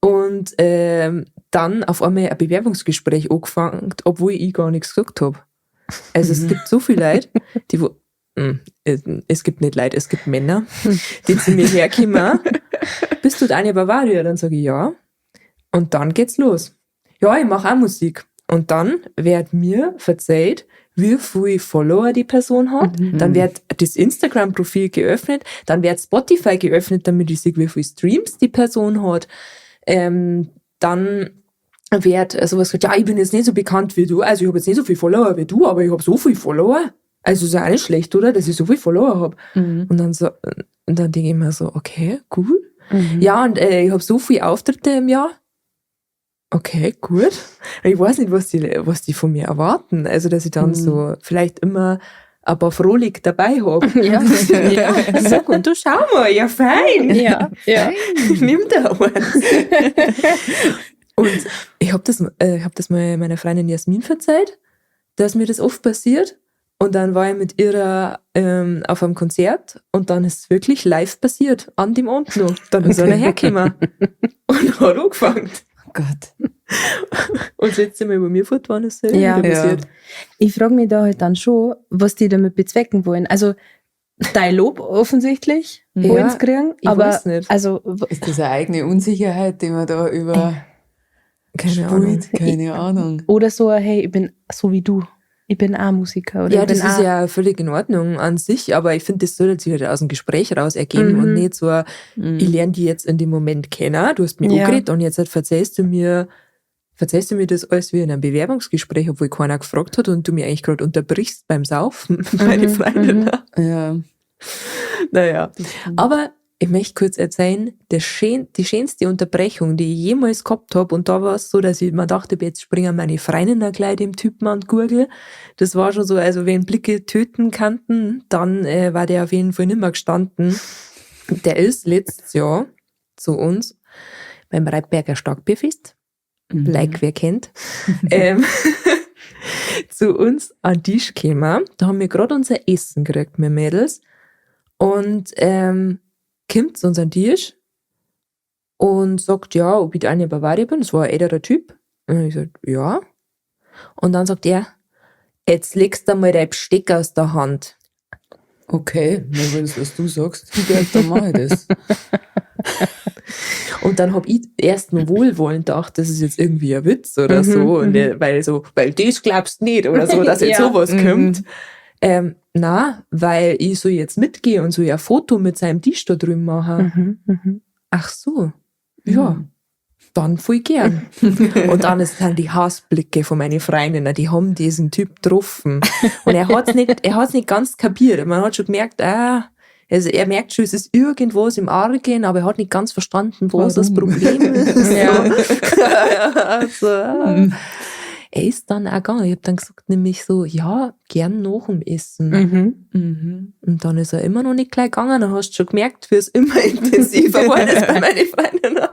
S2: und dann auf einmal ein Bewerbungsgespräch angefangen, obwohl ich gar nichts gesagt habe. Also es gibt so viele Leute, die es gibt nicht Leute, es gibt Männer, die zu mir herkommen. Bist du Anja Bavaria? Dann sage ich ja. Und dann geht's los. Ja, ich mache auch Musik. Und dann wird mir verzeiht, wie viele Follower die Person hat. Dann wird das Instagram-Profil geöffnet. Dann wird Spotify geöffnet, damit ich sehe, wie viele Streams die Person hat. Dann wird sowas gesagt, ja, ich bin jetzt nicht so bekannt wie du, also ich habe jetzt nicht so viele Follower wie du, aber ich habe so viele Follower. Also ist ja auch nicht schlecht, oder? Dass ich so viele Follower habe. Und dann denke ich mir so, okay, cool. Ja, und ich habe so viele Auftritte im Jahr. Okay, gut. Ich weiß nicht, was die von mir erwarten. Also, dass ich dann so vielleicht immer ein paar Frohlich dabei habe.
S1: Ja.
S2: Ja. Sag, und du schau mal, ja fein.
S1: Ja.
S2: Nimm da eins. Und ich hab das mal meiner Freundin Jasmin verzeiht, dass mir das oft passiert. Und dann war ich mit ihr auf einem Konzert und dann ist es wirklich live passiert, an dem Abend noch. Dann ist einer hergekommen und hat angefangen.
S4: Oh Gott.
S2: Und das letzte Mal, wo wir fort waren, ist es
S1: Ja.
S2: wieder passiert.
S1: Ich frage mich da halt dann schon, was die damit bezwecken wollen. Also, dein Lob offensichtlich wollen sie kriegen,
S2: ich
S1: aber
S2: weiß nicht.
S1: also
S4: Ist das eine eigene Unsicherheit, die man da über
S2: Keine Ahnung.
S4: spielt? Keine Ahnung.
S1: oder so, hey, ich bin so wie du. Ich bin auch Musiker. Oder
S2: Ja,
S1: ich bin
S2: das ist ja völlig in Ordnung an sich, aber ich finde, das soll sich halt aus dem Gespräch raus ergeben und nicht so, ich lerne die jetzt in dem Moment kennen, du hast mich angeredet und jetzt halt erzählst du mir das alles wie in einem Bewerbungsgespräch, obwohl keiner gefragt hat und du mir eigentlich gerade unterbrichst beim Saufen, meine Freundin.
S4: Ja.
S2: Naja, aber ich möchte kurz erzählen, die schönste Unterbrechung, die ich jemals gehabt habe, und da war es so, dass ich mir dachte, jetzt springen meine Freundinnen gleich dem Typen an die Gurgel. Das war schon so, also wenn Blicke töten kannten, dann war der auf jeden Fall nicht mehr gestanden. Der ist letztes Jahr zu uns beim Reitberger Starkbierfest, like wer kennt, zu uns an den Tisch gekommen. Da haben wir gerade unser Essen gekriegt, wir Mädels. Und kommt zu unserem Tisch und sagt, ja, ob ich der eine Bavaria bin. Das war ein älterer Typ. Und ich sag, ja. Und dann sagt er, jetzt legst du mal dein Besteck aus der Hand.
S4: Okay, wenn das, was du sagst, dann mach ich das.
S2: Und dann hab ich erst nur wohlwollend gedacht, das ist jetzt irgendwie ein Witz oder so. Und weil das glaubst du nicht oder so, dass jetzt
S1: Ja.
S2: sowas kommt. Na, weil ich so jetzt mitgehe und so ein Foto mit seinem Tisch da drüben mache. Ach so, ja, dann voll gern. Und dann sind die Hassblicke von meinen Freundinnen, die haben diesen Typ getroffen. Und er hat's nicht ganz kapiert. Man hat schon gemerkt, also er merkt schon, es ist irgendwas im Argen, aber er hat nicht ganz verstanden, was das Problem ist. Er ist dann auch gegangen. Ich habe dann gesagt, nämlich so, ja, gern nach dem Essen. Und dann ist er immer noch nicht gleich gegangen. Dann hast du schon gemerkt, wie es immer intensiver geworden ist bei meinen Freundinnen.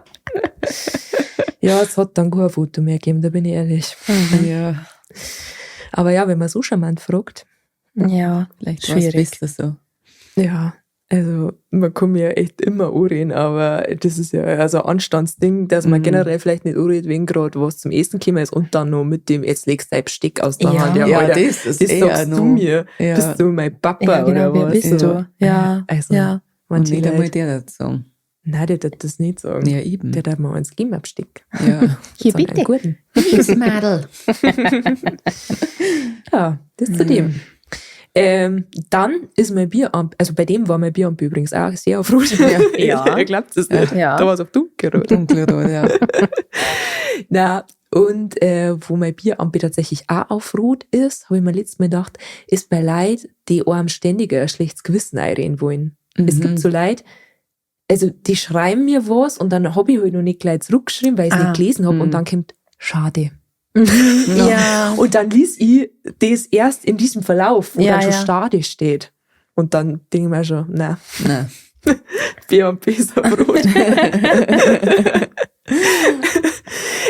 S2: Ja, es hat dann kein Foto mehr gegeben, da bin ich ehrlich.
S4: Ja,
S2: Aber ja, wenn man so charmant fragt,
S1: Ja,
S4: vielleicht war es
S1: schwierig.
S4: besser so.
S2: ja, also man kann mir ja echt immer anreden, aber das ist ja also ein Anstandsding, dass man generell vielleicht nicht anredet, wenn gerade was zum Essen gekommen ist und dann noch mit dem, jetzt legst du dein Besteck aus der
S1: Ja.
S2: Hand.
S4: Ja,
S2: Alter,
S4: das ist
S2: das
S4: eher
S2: sagst du
S4: noch.
S2: mir.
S4: Ja.
S2: Bist du mein Papa
S1: Ja, genau,
S2: oder
S1: wer
S2: was?
S1: bist du? Ja,
S2: Also,
S1: ja.
S4: Und
S2: manche
S4: nicht einmal
S2: Leute,
S4: der das sagen.
S2: nein, der darf das nicht sagen.
S4: Ja, eben.
S2: Der darf mal eins geben, ein Besteck.
S4: Ja.
S1: Hier,
S2: Sondern einen
S1: bitte.
S2: guten.
S1: Liebes Madel.
S2: Ja, das zu dem. Dann ist mein Bieramt, also bei dem war mein Bieramt übrigens auch sehr auf Rot.
S1: Ja.
S2: Ihr glaubt es nicht.
S1: Ja.
S2: Da war es auf dunkelrot.
S4: Dunkelrot, ja.
S2: Na, und wo mein Bieramt tatsächlich auch auf Rot ist, habe ich mir letztes Mal gedacht, ist bei Leuten, die einem ständig ein schlechtes Gewissen einreden wollen. Es gibt so Leute, also die schreiben mir was und dann habe ich halt noch nicht gleich zurückgeschrieben, weil ich es nicht gelesen habe und dann kommt, schade.
S1: Ja.
S2: Und dann lies ich das erst in diesem Verlauf, wo
S1: Ja,
S2: dann schon
S1: ja.
S2: Stade steht. Und dann denke ich mir schon, na,
S4: Nein.
S2: B&B ist auf Rot.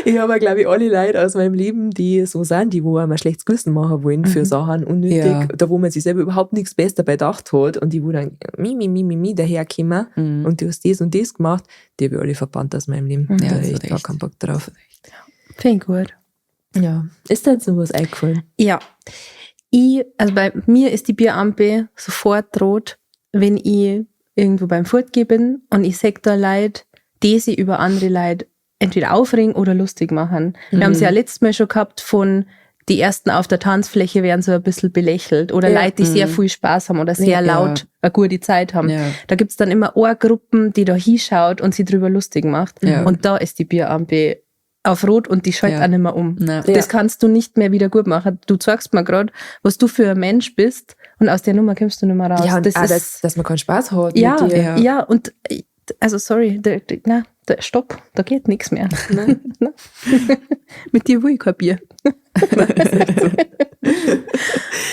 S2: Ich habe, glaube ich, alle Leute aus meinem Leben, die so sind, die wo einem ein schlechtes Gewissen machen wollen für Sachen unnötig,
S4: Ja.
S2: da wo man sich selber überhaupt nichts Besseres dabei gedacht hat und die wo dann daherkommen und du hast das und das gemacht, die habe ich alle verbannt aus meinem Leben. Da
S4: Ja,
S2: habe
S4: zu
S2: ich gar
S4: Recht.
S2: keinen Bock drauf.
S1: Finde ich gut.
S2: Ja. Ist da jetzt noch was eingefallen?
S1: Ja. Also bei mir ist die Bierampe sofort rot, wenn ich irgendwo beim Fortgehen bin und ich sehe da Leute, die sich über andere Leute entweder aufregen oder lustig machen. Wir haben es ja letztes Mal schon gehabt von die Ersten auf der Tanzfläche werden so ein bisschen belächelt oder
S2: Ja.
S1: Leute, die sehr viel Spaß haben oder sehr
S4: Ja.
S1: laut eine gute Zeit haben.
S4: Ja.
S1: Da gibt's dann immer Ohrgruppen, die da hinschaut und sie drüber lustig macht.
S4: Ja.
S1: Und da ist die Bierampe auf Rot und die schaltet
S4: Ja.
S1: auch nicht mehr um.
S4: Nein.
S1: Das kannst du nicht mehr wieder gut machen. Du sagst mir gerade, was du für ein Mensch bist und aus der Nummer kommst du nicht mehr raus.
S2: Ja, und
S1: das
S2: auch,
S1: ist,
S2: dass man keinen Spaß hat
S1: ja,
S2: mit dir.
S4: Ja.
S1: ja, und also sorry, stopp, da geht nichts mehr. Nein. Mit dir will ich kein Bier.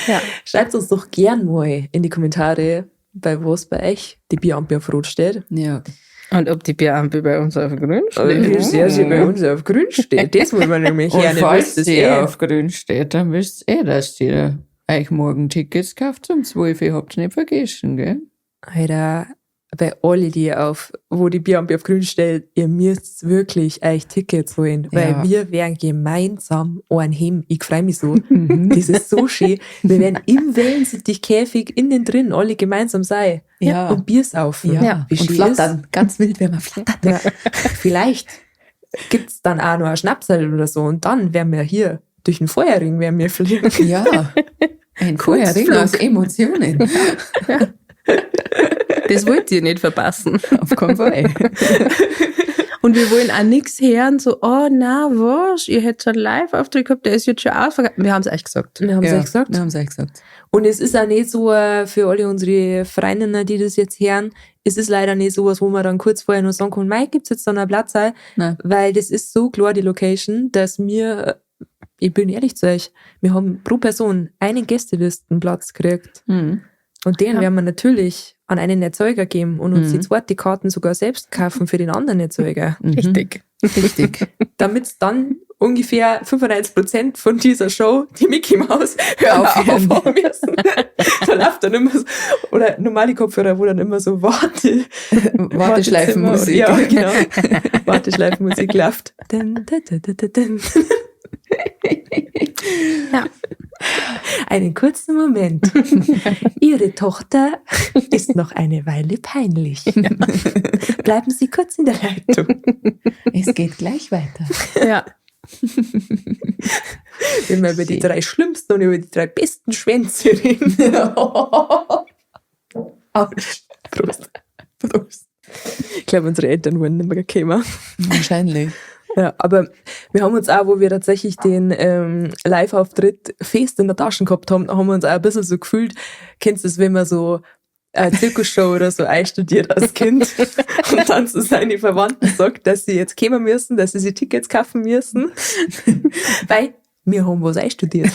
S1: Ja.
S2: Schreibt uns doch gern mal in die Kommentare, bei was bei euch die Bierampe auf Rot steht.
S4: Ja.
S1: Und ob die Bierampe bei uns auf grün
S2: Wie sehr sie bei uns auf grün steht. Das wollen wir nämlich
S4: Und
S2: gerne
S4: falls
S2: wissen.
S4: sie auf grün steht, dann wisst ihr dass die euch morgen Tickets kauft um 12 Uhr, habt ihr nicht vergessen, gell?
S2: Alter, bei alle, wo die Bierampe auf grün stellt, ihr müsst wirklich euch Tickets holen, weil
S4: Ja.
S2: wir werden gemeinsam anheben. Ich freue mich so. Das ist so schön. Wir werden im Wellensittichkäfig innen drin alle gemeinsam sein.
S4: Ja.
S2: Und Bier saufen.
S4: Ja,
S2: Wie
S4: und
S2: schön
S4: flattern. Ganz wild, wenn man flattert.
S2: ist. Ja. Vielleicht gibt's dann auch noch ein Schnapsal oder so und dann werden wir hier durch den Feuerring fliegen.
S4: Ja, ein Feuerring aus Emotionen.
S1: Das wollt ihr nicht verpassen.
S4: Auf keinen Fall.
S1: Und wir wollen auch nichts hören, so, oh, na, was? Ihr hättet schon Live-Auftritt gehabt, der ist jetzt schon ausverkauft. Wir haben es euch gesagt.
S2: Wir haben es
S4: Ja,
S2: euch gesagt.
S4: wir haben es euch gesagt.
S2: Und es ist auch nicht so, für alle unsere Freundinnen, die das jetzt hören, es ist leider nicht sowas, wo man dann kurz vorher nur sagen kann, Mike, gibt's jetzt dann einen Platz?
S4: Nein.
S2: Weil das ist so klar, die Location, dass wir, ich bin ehrlich zu euch, wir haben pro Person einen Gästelistenplatz gekriegt.
S4: Mhm.
S2: Und den werden wir natürlich an einen Erzeuger geben und uns die zweite Karten sogar selbst kaufen für den anderen Erzeuger.
S1: Richtig.
S4: Richtig.
S2: Damit dann ungefähr 95% von dieser Show die Mickey Maus
S4: Aufhören.
S2: aufhören müssen. Da läuft dann immer so, oder normale Kopfhörer, wo dann immer so
S4: Warteschleifenmusik.
S2: Ja, genau. Warteschleifenmusik läuft. Dun, dun, dun, dun, dun, dun.
S1: Ja.
S2: Einen kurzen Moment. Ihre Tochter ist noch eine Weile peinlich. Bleiben Sie kurz in der Leitung.
S4: Es geht gleich weiter.
S1: Ja.
S2: Wenn wir über die 3 schlimmsten und über die 3 besten Schwänze reden. Prost.
S4: Prost.
S2: Ich glaube, unsere Eltern wurden nicht mehr gekommen.
S4: Wahrscheinlich.
S2: Ja, aber wir haben uns auch, wo wir tatsächlich den Live-Auftritt fest in der Tasche gehabt haben, haben wir uns auch ein bisschen so gefühlt, kennst du das, wenn man so eine Zirkusshow oder so einstudiert als Kind und dann zu seinen Verwandten sagt, dass sie jetzt kommen müssen, dass sie sich Tickets kaufen müssen, weil wir haben was einstudiert.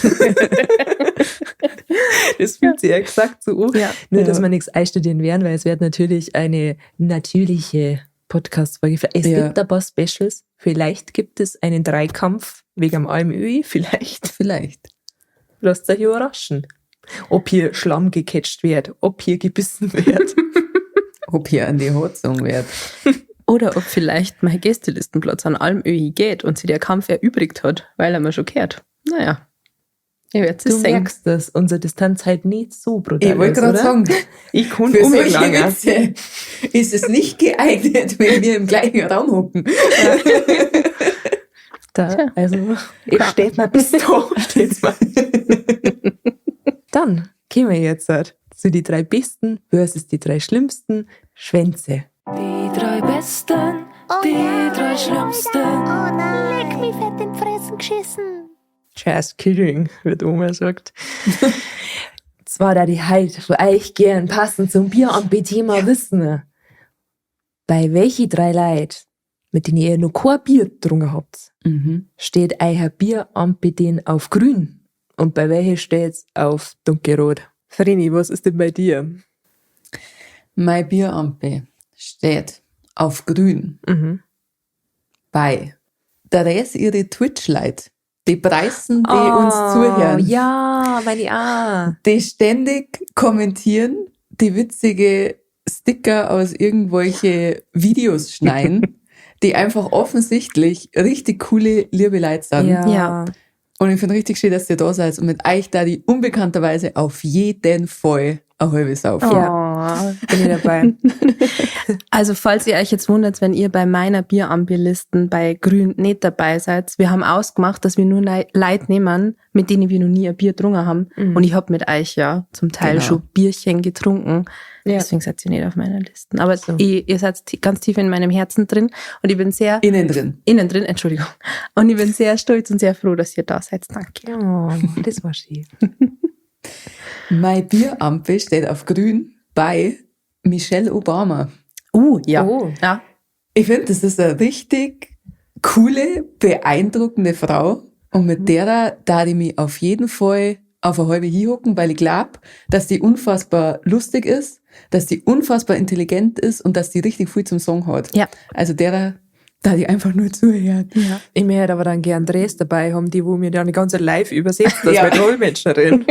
S2: Das fühlt sich ja exakt so an.
S1: Ja.
S2: Nur, dass wir nichts einstudieren werden, weil es wird natürlich eine natürliche Podcast-Folge. Es
S4: Ja.
S2: gibt ein paar Specials. Vielleicht gibt es einen Dreikampf wegen dem AMÖ.
S4: Vielleicht.
S2: Lasst euch überraschen. Ob hier Schlamm gecatcht wird, ob hier gebissen wird.
S4: Ob hier an die Hotzung wird.
S1: Oder ob vielleicht mein Gästelistenplatz an allem Öhi geht und sie der Kampf erübrigt hat, weil er mir schon gehört. Naja. Ihr werdet es
S2: Du
S1: sehen.
S2: merkst, dass unsere Distanz halt nicht so brutal
S4: Ich wollte
S2: ist,
S4: gerade
S2: oder?
S4: sagen,
S2: Ich kann
S4: für solche
S2: umgelangen.
S4: Witze ist es nicht geeignet, wenn wir im gleichen Raum hocken.
S2: Da, also, ich steht mal bis da, steht's mal. Dann kommen wir jetzt zu die 3 besten versus die 3 schlimmsten Schwänze.
S5: Die 3 Besten, die 3 Schlimmsten.
S6: Oh nein. Leck mich fett in die Fressen geschissen.
S2: Just kidding, wird Oma sagt. Zwar da die heute für euch gern passend zum Bieramt-Thema wissen. Bei welchen 3 Leid, mit denen ihr noch kein Bier getrunken habt, steht euer Bieramt auf grün? Und bei welchen steht's auf dunkelrot? Vreni, was ist denn bei dir?
S4: Mein Bierampe steht auf grün bei der Rest ihre Twitch-Leute, die Preisen, die uns zuhören,
S2: Ja, meine auch.
S4: die ständig kommentieren, die witzige Sticker aus irgendwelche Videos schneiden, die einfach offensichtlich richtig coole, liebe Leute sind.
S1: Ja.
S4: Und ich finde richtig schön, dass ihr da seid und mit euch da die unbekannterweise auf jeden Fall ein halbes auf.
S1: Ja.
S2: Bin ich dabei.
S1: Also falls ihr euch jetzt wundert, wenn ihr bei meiner Bierambi-Listen bei Grün nicht dabei seid, wir haben ausgemacht, dass wir nur Leute nehmen, mit denen wir noch nie ein Bier getrunken haben. Und ich habe mit euch ja zum Teil
S4: Genau.
S1: schon Bierchen getrunken.
S2: Ja.
S1: Deswegen seid ihr nicht auf meiner Liste. Aber
S2: So.
S1: ihr seid ganz tief in meinem Herzen drin. Und ich bin sehr
S4: Innen drin.
S1: innen drin, Entschuldigung. Und ich bin sehr stolz und sehr froh, dass ihr da seid. Danke.
S2: Oh, das war schön.
S4: Mein Bierampe steht auf grün bei Michelle Obama.
S1: Ja.
S2: Oh.
S1: Ja.
S4: Ich finde, das ist eine richtig coole, beeindruckende Frau. Und mit der da ich mich auf jeden Fall auf eine halbe hinhocken, weil ich glaube, dass die unfassbar lustig ist, dass die unfassbar intelligent ist und dass die richtig viel zum Song hat.
S1: Ja.
S4: Also der Da die einfach nur zuhören.
S1: Ja.
S2: Ich möchte aber dann gern Dres dabei haben, die wo mir dann die ganze live übersetzt, das
S4: Ja.
S2: ja. Dolmetscherin.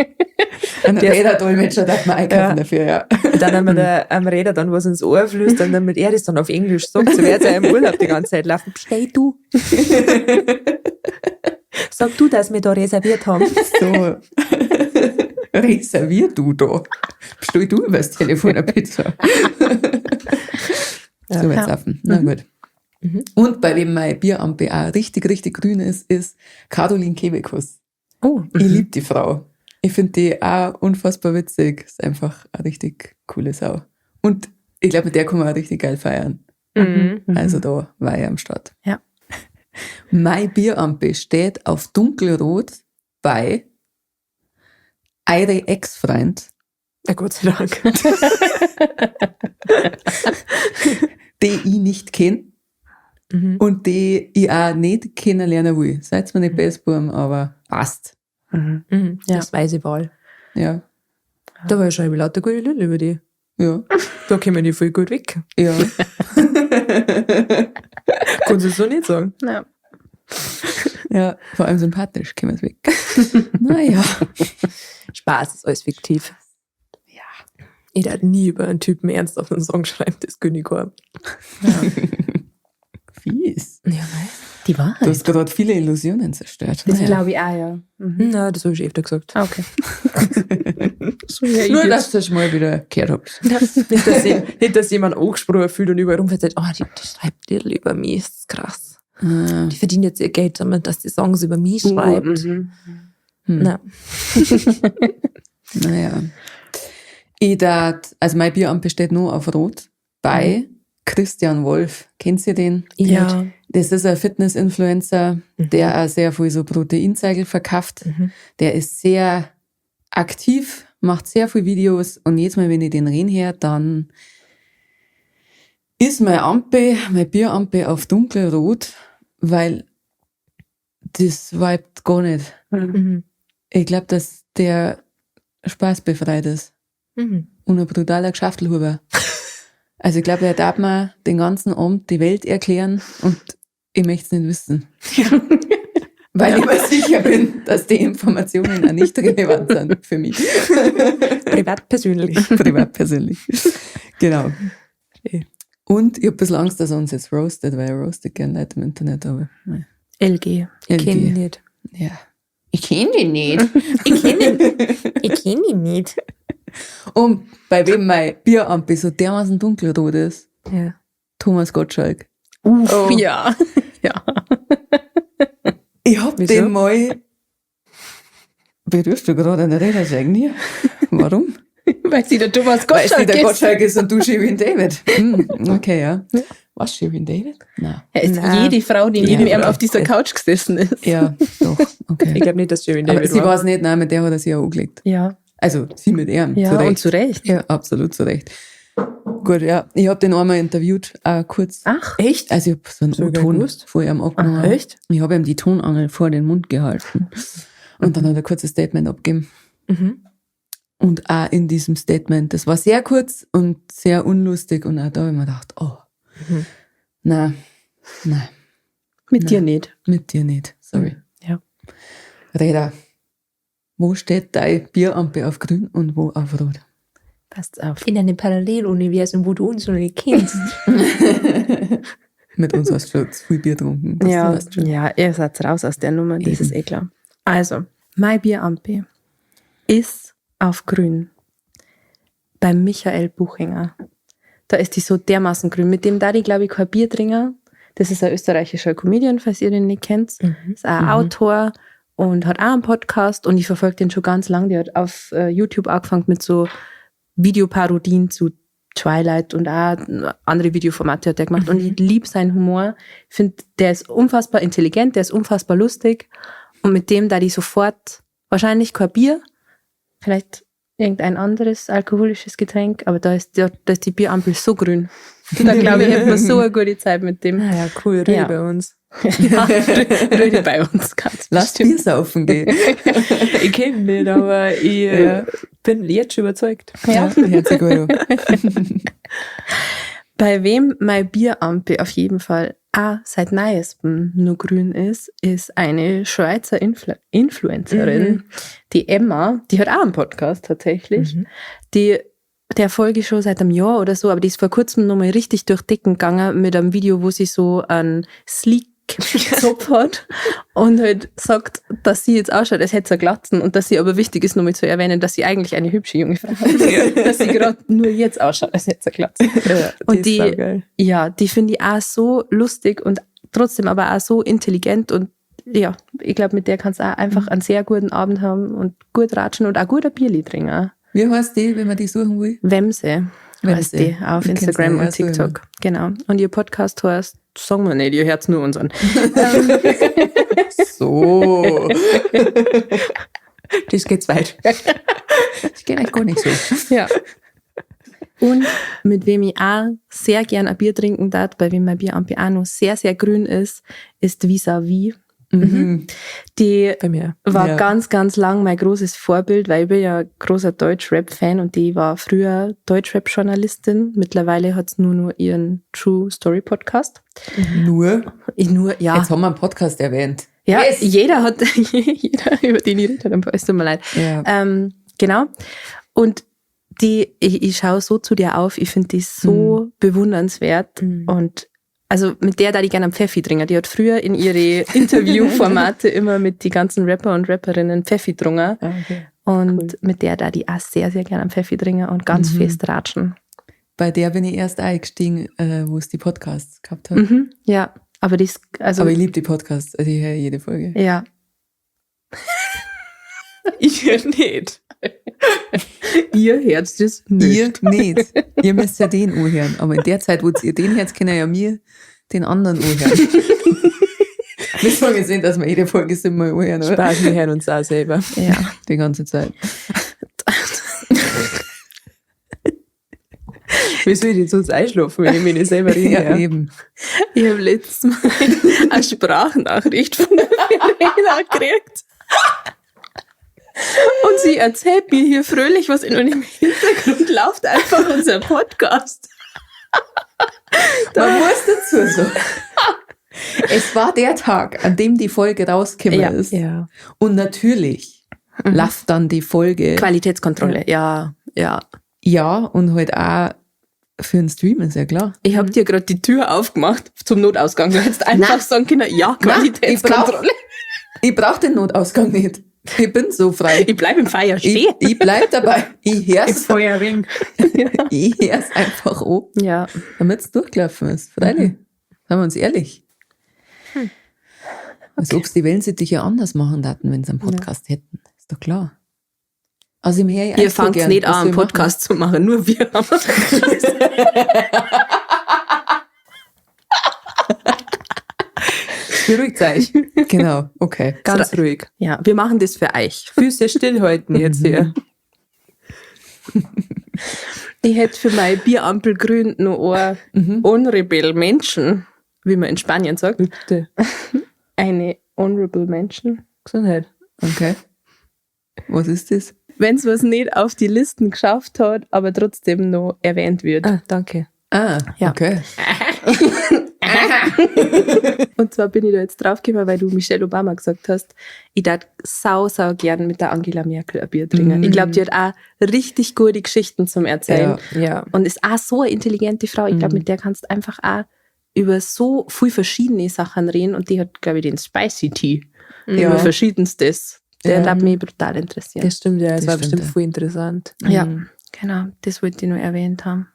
S4: Ein Räderdolmetscher darf man einkaufen dafür, ja.
S2: Dann haben wir der am Räder dann was ins Ohr flüstert und damit er das dann auf Englisch sagt, so wird er im Urlaub die ganze Zeit laufen. Hey du. Sag du, dass wir da reserviert haben.
S4: So. Reservier du da. Bestell du übers Telefon eine Pizza. So wird's laufen. Na gut. Und bei wem mein Bierampe auch richtig, richtig grün ist Caroline Kebekus.
S1: Oh.
S4: Ich liebe die Frau. Ich finde die auch unfassbar witzig. Ist einfach eine richtig coole Sau. Und ich glaube, mit der kann man auch richtig geil feiern. Also da war ich am Start.
S1: Ja.
S4: Mein Bierampe steht auf dunkelrot bei eure Ex-Freund,
S2: Ja, Gott sei Dank.
S4: die ich nicht kenne und die ich auch nicht kennenlernen will. Seid mir nicht Bestburm, aber passt.
S2: Das weise Wahl.
S4: Ja,
S2: Da war ja schon lauter gute Lieder über die.
S4: ja,
S2: Da kommen die voll gut weg.
S4: ja.
S2: Kannst du so nicht sagen.
S1: Ja.
S4: Ja, vor allem sympathisch, können wir es weg. Naja.
S2: Spaß ist alles fiktiv. Ja. Ich hätte nie über einen Typen ernsthaft einen Song schreiben, das König Korb.
S4: Fies.
S2: Ja, nein.
S1: Die Wahrheit.
S4: Du hast gerade viele Illusionen zerstört.
S1: Das
S4: Naja.
S1: glaube ich auch, ja.
S2: Na, das habe ich öfter gesagt.
S1: Ah, okay. So, ja,
S4: Nur,
S1: ich
S4: dass du das mal wieder gehört habt.
S2: Nicht, dass jemand angesprochen fühlt und überall rumfällt, die schreibt Lieder über mich, das ist krass. Die verdienen jetzt ihr Geld damit, dass die Songs über mich schreibt. Na.
S4: Naja. Also mein Bierampe steht nur auf Rot bei Christian Wolf. Kennt ihr den?
S2: Ja.
S4: Das ist ein Fitness-Influencer, der auch sehr viel so Proteinzeigel verkauft. Der ist sehr aktiv, macht sehr viele Videos und jedes Mal, wenn ich den reden höre, dann ist mein Bierampe auf dunkelrot, weil das vibet gar nicht. Ich glaube, dass der spaßbefreit ist. Und ein brutaler Geschäftelhuber. Also ich glaube, er darf mir den ganzen Abend die Welt erklären und ich möchte es nicht wissen. Weil ich mir sicher bin, dass die Informationen auch nicht relevant sind für mich.
S2: Privat persönlich.
S4: Privat persönlich. Genau. Und ich habe ein bisschen Angst, dass er uns jetzt roastet, weil er roastet gerne Leute im Internet, aber nein.
S1: LG.
S4: LG.
S2: Kenn ich nicht.
S4: Ja. Ich kenne den nicht.
S2: Ich kenn ihn nicht.
S4: Und bei wem mein Bierampe so dermaßen dunkelrot ist,
S2: Ja.
S4: Thomas Gottschalk.
S1: Ja. Ja.
S4: Ich hab
S2: Wieso?
S4: den mal... Berührst du gerade eine Rädersäge? Warum?
S1: Weil sie der Thomas
S4: Weil es
S1: Gottschalk
S4: nicht der
S1: ist.
S4: Gottschalk ist und du Shirin David. Okay, ja. Was, Shirin David? Nein.
S1: Er ist
S2: Nein.
S1: jede Frau, die neben
S4: Ja.
S1: ihm auf dieser Couch gesessen ist.
S4: Ja, doch, okay.
S2: Ich glaube nicht, dass Jerry
S4: Aber
S2: David
S4: sie
S2: war.
S4: war es nicht, nein, mit der hat er sich auch angelegt.
S1: Ja.
S4: Also, sie mit ihm,
S1: Ja,
S4: zu Recht.
S1: und zu Recht.
S4: Ja, absolut zu Recht. Gut, ja, ich hab den einmal interviewt, kurz.
S1: Ach,
S2: Echt?
S4: Also ich hab so einen
S2: So
S4: O-Ton
S2: gewusst?
S4: vor ihm abgenommen.
S2: Ach, echt?
S4: Ich habe ihm die Tonangel vor den Mund gehalten. Und dann hat er ein kurzes Statement abgegeben. Und auch in diesem Statement, das war sehr kurz und sehr unlustig. Und auch da habe ich mir gedacht, nein,
S1: mit dir nicht.
S4: mit dir nicht. Sorry.
S1: Ja.
S4: Reda, wo steht dein Bierampe auf grün und wo auf rot?
S1: Passt auf.
S2: In einem Paralleluniversum, wo du uns noch nicht kennst.
S4: Mit uns hast du schon zu viel Bier getrunken. Das
S1: Ja,
S4: weißt du schon.
S1: ja, ihr seid raus aus der Nummer, das
S4: Eben.
S1: ist eh klar. Also, mein Bierampe ist auf grün bei Michael Buchinger. Da ist die so dermaßen grün. Mit dem da die, glaube ich, kein Bier trinken. Das ist ein österreichischer Comedian, falls ihr den nicht kennt. Ist auch ein Autor und hat auch einen Podcast und ich verfolge den schon ganz lang. Der hat auf YouTube angefangen mit so Videoparodien zu Twilight und auch andere Videoformate hat der gemacht. Und ich liebe seinen Humor. Ich finde, der ist unfassbar intelligent, der ist unfassbar lustig. Und mit dem da die sofort, wahrscheinlich kein Bier, vielleicht irgendein anderes alkoholisches Getränk, aber da ist die Bierampel so grün. Da glaube ich, hätten wir so eine gute Zeit mit dem.
S2: Ja, cool, Rüdi
S1: Ja.
S2: bei uns.
S1: Ja, Rüdi bei uns, ganz
S4: Lass
S1: bestimmt.
S4: Bier saufen gehen.
S2: Ich kenne ihn nicht, aber ich bin jetzt schon überzeugt.
S1: Ja.
S4: Herzlich gut.
S1: Bei wem mein Bierampe auf jeden Fall auch seit neuestem nur grün ist eine Schweizer Influencerin, die Emma, die hat auch einen Podcast tatsächlich. Der folge ich schon seit einem Jahr oder so, aber die ist vor kurzem nochmal richtig durch Decken gegangen mit einem Video, wo sie so einen Sleek-Zopf hat und halt sagt, dass sie jetzt ausschaut, als hätte sie Glatzen und dass sie aber wichtig ist, nochmal zu erwähnen, dass sie eigentlich eine hübsche junge Frau ist. Dass sie gerade nur jetzt ausschaut, als hätte sie Glatzen. Und die finde ich auch so lustig und trotzdem aber auch so intelligent und ja, ich glaube, mit der kannst du auch einfach einen sehr guten Abend haben und gut ratschen und auch gut ein Bierli trinken.
S4: Wie heißt die, wenn man die suchen will?
S1: Wemse heißt die auf Instagram und TikTok. Genau. Und ihr Podcast heißt, sagen wir nicht, ihr hört nur unseren.
S4: So.
S2: Das geht's weit.
S4: Das geht eigentlich gar nicht so.
S1: Ja. Und mit wem ich auch sehr gern ein Bier trinken darf, bei wem mein Bierampel auch noch sehr, sehr grün ist Vis-à-vis. Die
S2: Bei mir.
S1: war ganz, ganz lang mein großes Vorbild, weil ich bin ja großer Deutsch-Rap-Fan und die war früher Deutsch-Rap-Journalistin. Mittlerweile hat sie nur noch ihren True Story Podcast.
S4: Nur?
S1: Ja.
S4: Jetzt haben wir einen Podcast erwähnt.
S1: Ja,
S4: Yes.
S1: jeder, über den ich rede, es tut mir leid.
S4: Ja.
S1: Genau. Und ich schaue so zu dir auf, ich finde die so bewundernswert und also mit der da ich gerne am Pfeffi trinken. Die hat früher in ihre Interviewformate immer mit die ganzen Rapper und Rapperinnen Pfeffi getrunken.
S4: Okay.
S1: Und mit der da die auch sehr, sehr gerne am Pfeffi trinken und ganz fest ratschen.
S4: Bei der bin ich erst eingestiegen, wo es die Podcasts gehabt hat.
S1: Ja, aber die ist, also.
S4: Aber ich liebe die Podcasts, also ich höre jede Folge.
S1: Ja.
S2: Ich höre nicht.
S1: Ihr hört das nicht.
S4: Ihr nicht. Ihr müsst ja den anhören. Aber in der Zeit, wo ihr den hört, können ja mir den anderen anhören. Müssen wir sehen, dass wir jede Folge siebenmal anhören, oder?
S2: Spaß, wir hören uns auch selber.
S1: Ja.
S4: Die ganze Zeit.
S2: Wie soll ich jetzt sonst einschlafen, wenn ich mich nicht selber rede?
S4: Ja, eben.
S1: Ich habe letztes Mal eine Sprachnachricht von der Verena gekriegt. Und sie erzählt mir hier fröhlich was und im Hintergrund läuft einfach unser Podcast.
S4: Man muss dazu sagen, es war der Tag, an dem die Folge rausgekommen ist.
S2: Ja.
S4: Und natürlich läuft dann die Folge.
S1: Qualitätskontrolle, ja.
S4: Ja, und halt auch für den Stream, ist ja klar.
S1: Ich habe dir gerade die Tür aufgemacht zum Notausgang. Du hättest einfach sagen können, ja, Qualitätskontrolle.
S4: Ich brauch den Notausgang nicht. Ich bin so frei.
S1: Ich bleib im Feier stehen.
S4: Ich bleib dabei. Ich hör's.
S2: Feuerring.
S4: Ich hör's einfach an,
S1: Ja.
S4: damit's durchgelaufen ist. Freilich. Seien wir uns ehrlich. Als ob es die Wellensittiche anders machen würden, wenn sie einen Podcast hätten. Ist doch klar. Also im Her
S1: Ihr fangt nicht an, einen Podcast zu machen, nur wir haben
S4: Beruhigt euch. Genau, okay.
S2: Ganz ruhig.
S1: Ja, wir machen das für euch.
S2: Füße stillhalten jetzt hier.
S1: Ich hätte für mein Bierampelgrün noch ein Honorable Menschen, wie man in Spanien sagt.
S2: Bitte.
S1: Eine Honorable Menschen.
S2: Gesundheit.
S4: Okay. Was ist das?
S1: Wenn es was nicht auf die Listen geschafft hat, aber trotzdem noch erwähnt wird.
S2: Ah, danke.
S4: Ah,
S1: Ja.
S4: okay.
S1: Und zwar bin ich da jetzt draufgekommen, weil du Michelle Obama gesagt hast, ich darf sau gern mit der Angela Merkel ein Bier trinken. Ich glaube, die hat auch richtig gute Geschichten zum Erzählen.
S2: Ja.
S1: Und ist auch so eine intelligente Frau. Ich glaube, mit der kannst du einfach auch über so viele verschiedene Sachen reden. Und die hat, glaube ich, den Spicy Tea. Über verschiedenstes. Der darf mich brutal interessieren.
S2: Das stimmt, ja. Das war
S4: stimmt,
S2: bestimmt
S4: ja.
S2: voll interessant.
S1: Ja, genau. Das wollte ich noch erwähnt haben.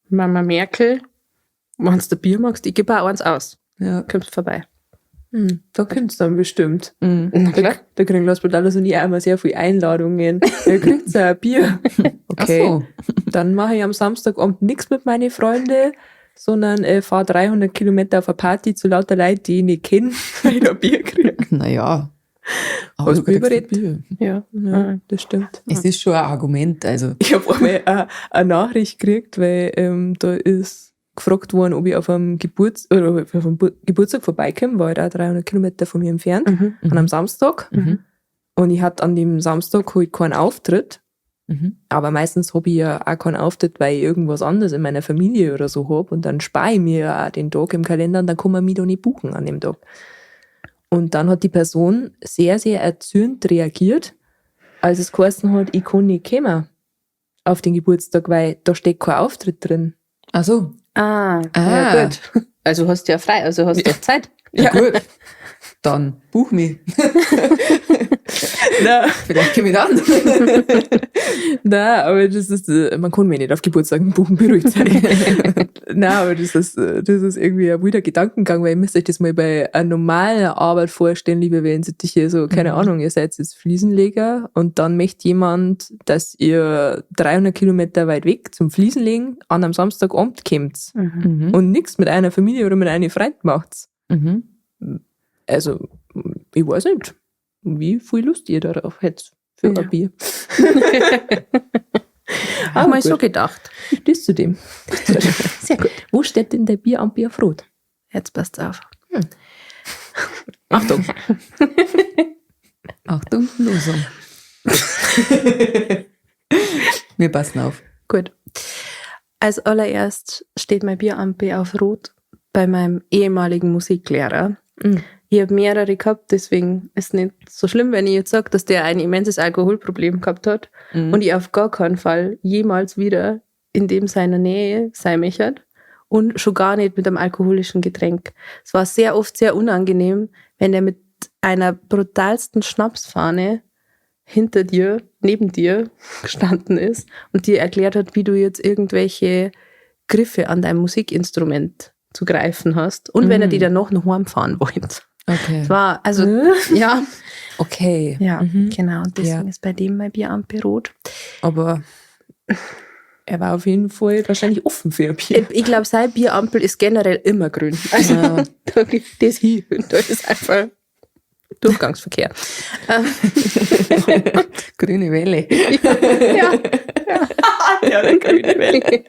S1: Mama Merkel, wenn du Bier magst, ich gebe auch eins aus.
S4: Ja.
S1: Kommst vorbei.
S2: Da kommt's dann bestimmt.
S1: Na klar.
S2: Da kriegen Los Brutalos und ich auch immer sehr viele Einladungen. Da kriegt's auch ein Bier. Okay.
S4: Ach so.
S2: Dann mache ich am Samstagabend nichts mit meinen Freunden, sondern fahre 300 Kilometer auf eine Party zu lauter Leuten, die ich nicht kenne, weil ich da Bier kriege.
S4: Naja. Aber
S2: Was
S4: du kriegst
S2: überredet?
S4: Bier.
S1: Ja.
S2: Ja, das stimmt.
S4: Es ist schon ein Argument, also.
S2: Ich habe einmal eine Nachricht gekriegt, weil da ist gefragt worden, ob ich auf einem Geburtstag vorbeikomme, war halt auch 300 Kilometer von mir entfernt, an einem Samstag. Und ich hatte an dem Samstag halt keinen Auftritt. Aber meistens habe ich ja auch keinen Auftritt, weil ich irgendwas anderes in meiner Familie oder so habe. Und dann spare ich mir ja auch den Tag im Kalender und dann kann man mich da nicht buchen an dem Tag. Und dann hat die Person sehr, sehr erzürnt reagiert, als es geheißen hat, ich kann nicht kommen auf den Geburtstag, weil da steht kein Auftritt drin.
S4: Ach so.
S1: Ja gut. Also hast du ja frei, also hast du Zeit.
S4: Ja, gut. Dann buch mich.
S2: Nein,
S4: Vielleicht komme ich dann.
S2: nein, aber das ist, man kann mich nicht auf Geburtstagen buchen, beruhigt sein. Nein, aber das ist irgendwie ein wilder Gedankengang, weil ihr müsst euch das mal bei einer normalen Arbeit vorstellen, liebe Wellensittiche, so, keine Ahnung, ihr seid jetzt Fliesenleger und dann möchte jemand, dass ihr 300 Kilometer weit weg zum Fliesenlegen an einem Samstagabend kommt und nichts mit einer Familie oder mit einem Freund macht. Also, ich weiß nicht, wie viel Lust ihr darauf hättet für ein Bier.
S1: Hab mal so gedacht.
S2: Das zu dem.
S1: Sehr gut.
S2: Wo steht denn der Bierampel auf Rot?
S1: Jetzt passt auf.
S2: Achtung.
S4: Achtung, Losung. Wir passen auf.
S1: Gut. Als allererst steht mein Bierampel auf Rot bei meinem ehemaligen Musiklehrer. Ich habe mehrere gehabt, deswegen ist es nicht so schlimm, wenn ich jetzt sage, dass der ein immenses Alkoholproblem gehabt hat und ich auf gar keinen Fall jemals wieder in dem seiner Nähe sein möchte und schon gar nicht mit einem alkoholischen Getränk. Es war sehr oft sehr unangenehm, wenn der mit einer brutalsten Schnapsfahne hinter dir, neben dir gestanden ist und dir erklärt hat, wie du jetzt irgendwelche Griffe an deinem Musikinstrument zu greifen hast und wenn er die dann noch nach Hause fahren wollte.
S4: Okay.
S1: Es war, also, ja.
S4: Okay.
S1: Ja, genau. Und deswegen ist bei dem mein Bierampel rot.
S2: Aber er war auf jeden Fall wahrscheinlich offen für ein Bier.
S1: Ich glaube, sein Bierampel ist generell immer grün. Also, da gibt das hin. Und da ist einfach Durchgangsverkehr.
S4: Grüne Welle.
S1: Ja. Ja, eine grüne Welle.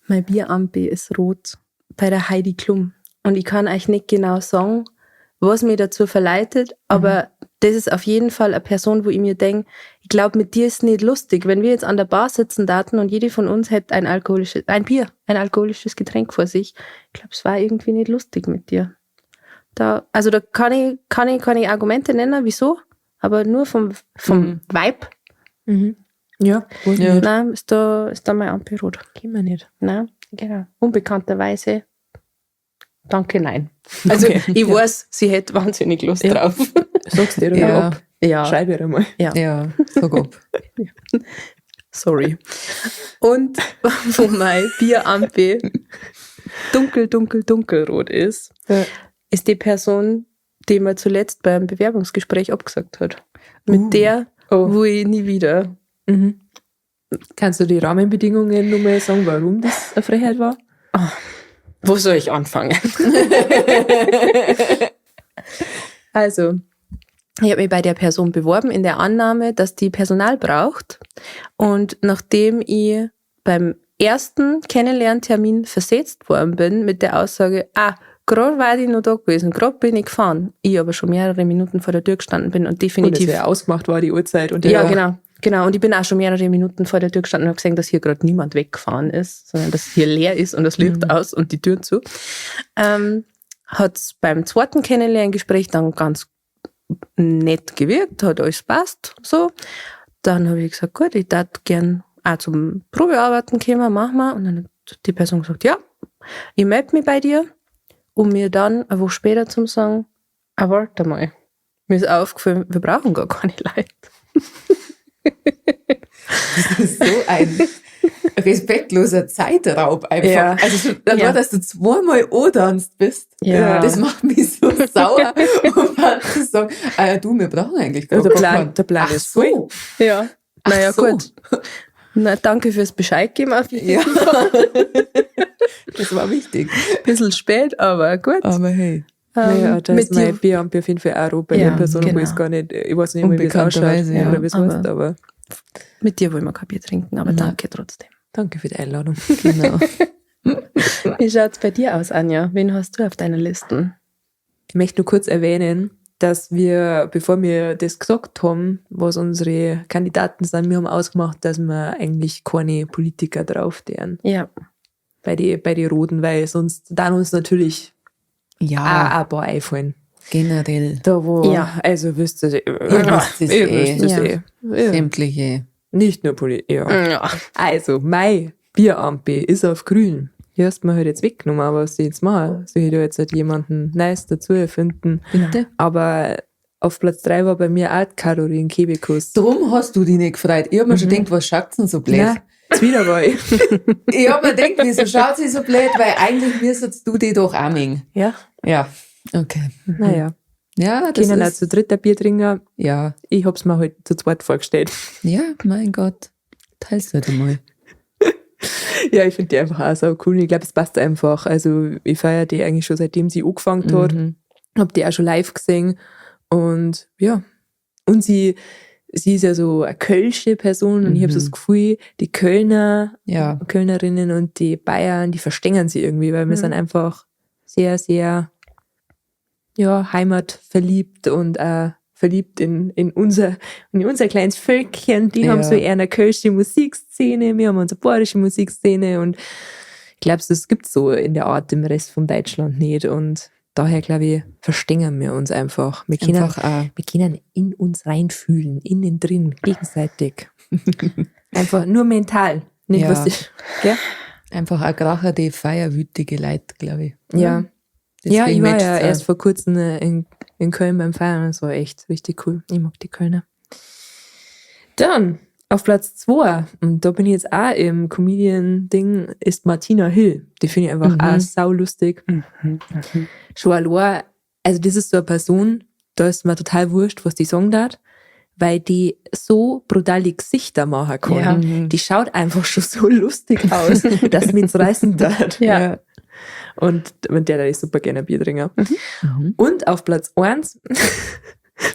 S1: Mein Bierampel ist rot bei der Heidi Klum. Und ich kann euch nicht genau sagen, was mich dazu verleitet, aber das ist auf jeden Fall eine Person, wo ich mir denke, ich glaube, mit dir ist es nicht lustig. Wenn wir jetzt an der Bar sitzen daten und jede von uns hätte ein alkoholisches Getränk vor sich, ich glaube, es war irgendwie nicht lustig mit dir. Da kann ich keine Argumente nennen, wieso, aber nur vom Vibe.
S2: Ja,
S1: Nein, ist da mein Ampel rot.
S2: gehen wir nicht.
S1: Nein, genau. Unbekannterweise, danke, nein. Also, ich weiß, sie hätte wahnsinnig Lust drauf.
S2: Sag's dir oder
S4: Ja.
S2: ab.
S1: Ja,
S2: Schreib ihr einmal.
S4: Ja, sag ab.
S1: sorry. Und wo mein Bierampel dunkelrot ist, ist die Person, die mir zuletzt beim Bewerbungsgespräch abgesagt hat. Mit der, wo ich nie wieder.
S2: Kannst du die Rahmenbedingungen nochmal sagen, warum das eine Frechheit war?
S1: Wo soll ich anfangen? Also, ich habe mich bei der Person beworben in der Annahme, dass die Personal braucht. Und nachdem ich beim ersten Kennenlerntermin versetzt worden bin mit der Aussage, gerade war ich noch da gewesen, gerade bin ich gefahren, ich aber schon mehrere Minuten vor der Tür gestanden bin und
S2: Und
S1: definitiv...
S2: es wäre ausgemacht war, die Uhrzeit. Und
S1: Ja, genau. Und ich bin auch schon mehrere Minuten vor der Tür gestanden und habe gesehen, dass hier gerade niemand weggefahren ist, sondern dass hier leer ist und das Licht aus und die Tür zu. Hat es beim zweiten Kennenlerngespräch dann ganz nett gewirkt, hat alles passt, so. Dann habe ich gesagt, gut, ich darf gern auch zum Probearbeiten kommen, machen wir. Und dann hat die Person gesagt, ja, ich melde mich bei dir, um mir dann eine Woche später zu sagen, warte mal, mir ist aufgefallen, wir brauchen gar keine Leute.
S4: Das ist so ein respektloser Zeitraub einfach.
S1: Ja.
S4: Also nur, dass du zweimal antanzt bist,
S1: Ja.
S4: das macht mich so sauer. Und dann zu sagen, du, wir brauchen eigentlich gar keinen.
S2: Der Plan
S4: Ach
S2: ist voll.
S4: so.
S1: Ja, naja,
S4: so.
S1: gut. Na, danke fürs Bescheid geben auf jeden
S4: Ja.
S1: Fall.
S4: Das war wichtig.
S1: Bisschen spät, aber gut.
S4: Aber hey.
S2: Naja, da
S1: mit
S2: ist mein
S1: dir-
S2: Bierampel auf jeden Fall auch rot bei
S1: Ja,
S2: der Person, wo
S1: genau.
S2: ich gar nicht, ich weiß nicht mehr, wie es ausschaut
S4: Unbekannterweise, ja.
S2: oder wie es
S1: Aber-
S2: heißt, aber
S1: Mit dir wollen wir kein Bier trinken, aber danke trotzdem.
S2: danke für die Einladung.
S4: Genau.
S1: Wie schaut's bei dir aus, Anja? Wen hast du auf deiner Liste?
S2: Ich möchte nur kurz erwähnen, dass wir, bevor wir das gesagt haben, was unsere Kandidaten sind, wir haben ausgemacht, dass wir eigentlich keine Politiker drauf deren.
S1: Ja.
S2: Bei die Roten, weil sonst dann uns natürlich auch
S4: Ja,
S2: ein paar einfallen.
S4: generell.
S2: Da wo,
S1: Ja.
S2: also wisst ihr,
S4: wisst es
S1: Ja.
S2: Ja.
S4: Sämtliche.
S2: Nicht nur Politik, ja.
S1: Ja.
S2: Also, mein Bierampel ist auf grün. Die hast du mir halt jetzt weggenommen, aber was ich jetzt mache, soll ich da jetzt halt jemanden nice dazu erfinden.
S4: Bitte?
S2: Aber auf Platz 3 war bei mir auch die Caroline Kebekus.
S4: Drum hast du dich nicht gefreut. Ich hab mir schon gedacht, was schaut's denn so blöd?
S2: Nein, jetzt wieder war ich.
S4: Ich hab mir gedacht, wieso schaut sie so blöd? Weil eigentlich müsstest du die doch auch mengen.
S2: Ja,
S4: Ja. Okay.
S2: naja.
S4: Ja, das
S2: Können auch
S4: ist...
S2: zu dritt ein Bier trinken.
S4: Ja.
S2: Ich hab's mir halt zu zweit vorgestellt.
S4: Ja, mein Gott. Teilst halt einmal.
S2: Ja, ich finde die einfach auch so cool. Ich glaube, es passt einfach. Also, ich feiere die eigentlich schon seitdem sie angefangen hat.
S4: Mhm.
S2: Hab die auch schon live gesehen. Und ja. Und sie ist ja so eine kölsche Person und ich habe so das Gefühl, die
S4: Ja.
S2: Kölnerinnen und die Bayern, die verstehen sie irgendwie, weil wir sind einfach sehr, sehr heimatverliebt und verliebt in unser kleines Völkchen. Die haben so eher eine kölsche Musikszene, wir haben unsere bayerische Musikszene und ich glaube, das gibt's so in der Art im Rest von Deutschland nicht und daher, glaube ich, verstehen wir uns einfach. Wir können in uns reinfühlen, innen drin, gegenseitig. Einfach nur mental. Nicht
S4: Ja.
S2: was ich, gell?
S4: Einfach ein Kracher, die feierwütige Leute, glaube ich.
S2: Ja.
S4: Deswegen
S2: Ja, ich war
S4: matcht's
S2: ja
S4: auch.
S2: erst vor kurzem in Köln beim Feiern. Das war echt richtig cool. Ich mag die Kölner. Dann auf Platz 2, und da bin ich jetzt auch im Comedian-Ding, ist Martina Hill. Die finde ich einfach auch saulustig. Schon allein, also das ist so eine Person, da ist mir total wurscht, was die sagen darf, weil die so brutale Gesichter machen kann.
S1: Ja.
S2: Die schaut einfach schon so lustig aus, dass mich reißen darf.
S1: Ja.
S2: Und mit der da ich super gerne Bier trinken.
S4: Mhm.
S2: Und auf Platz 1,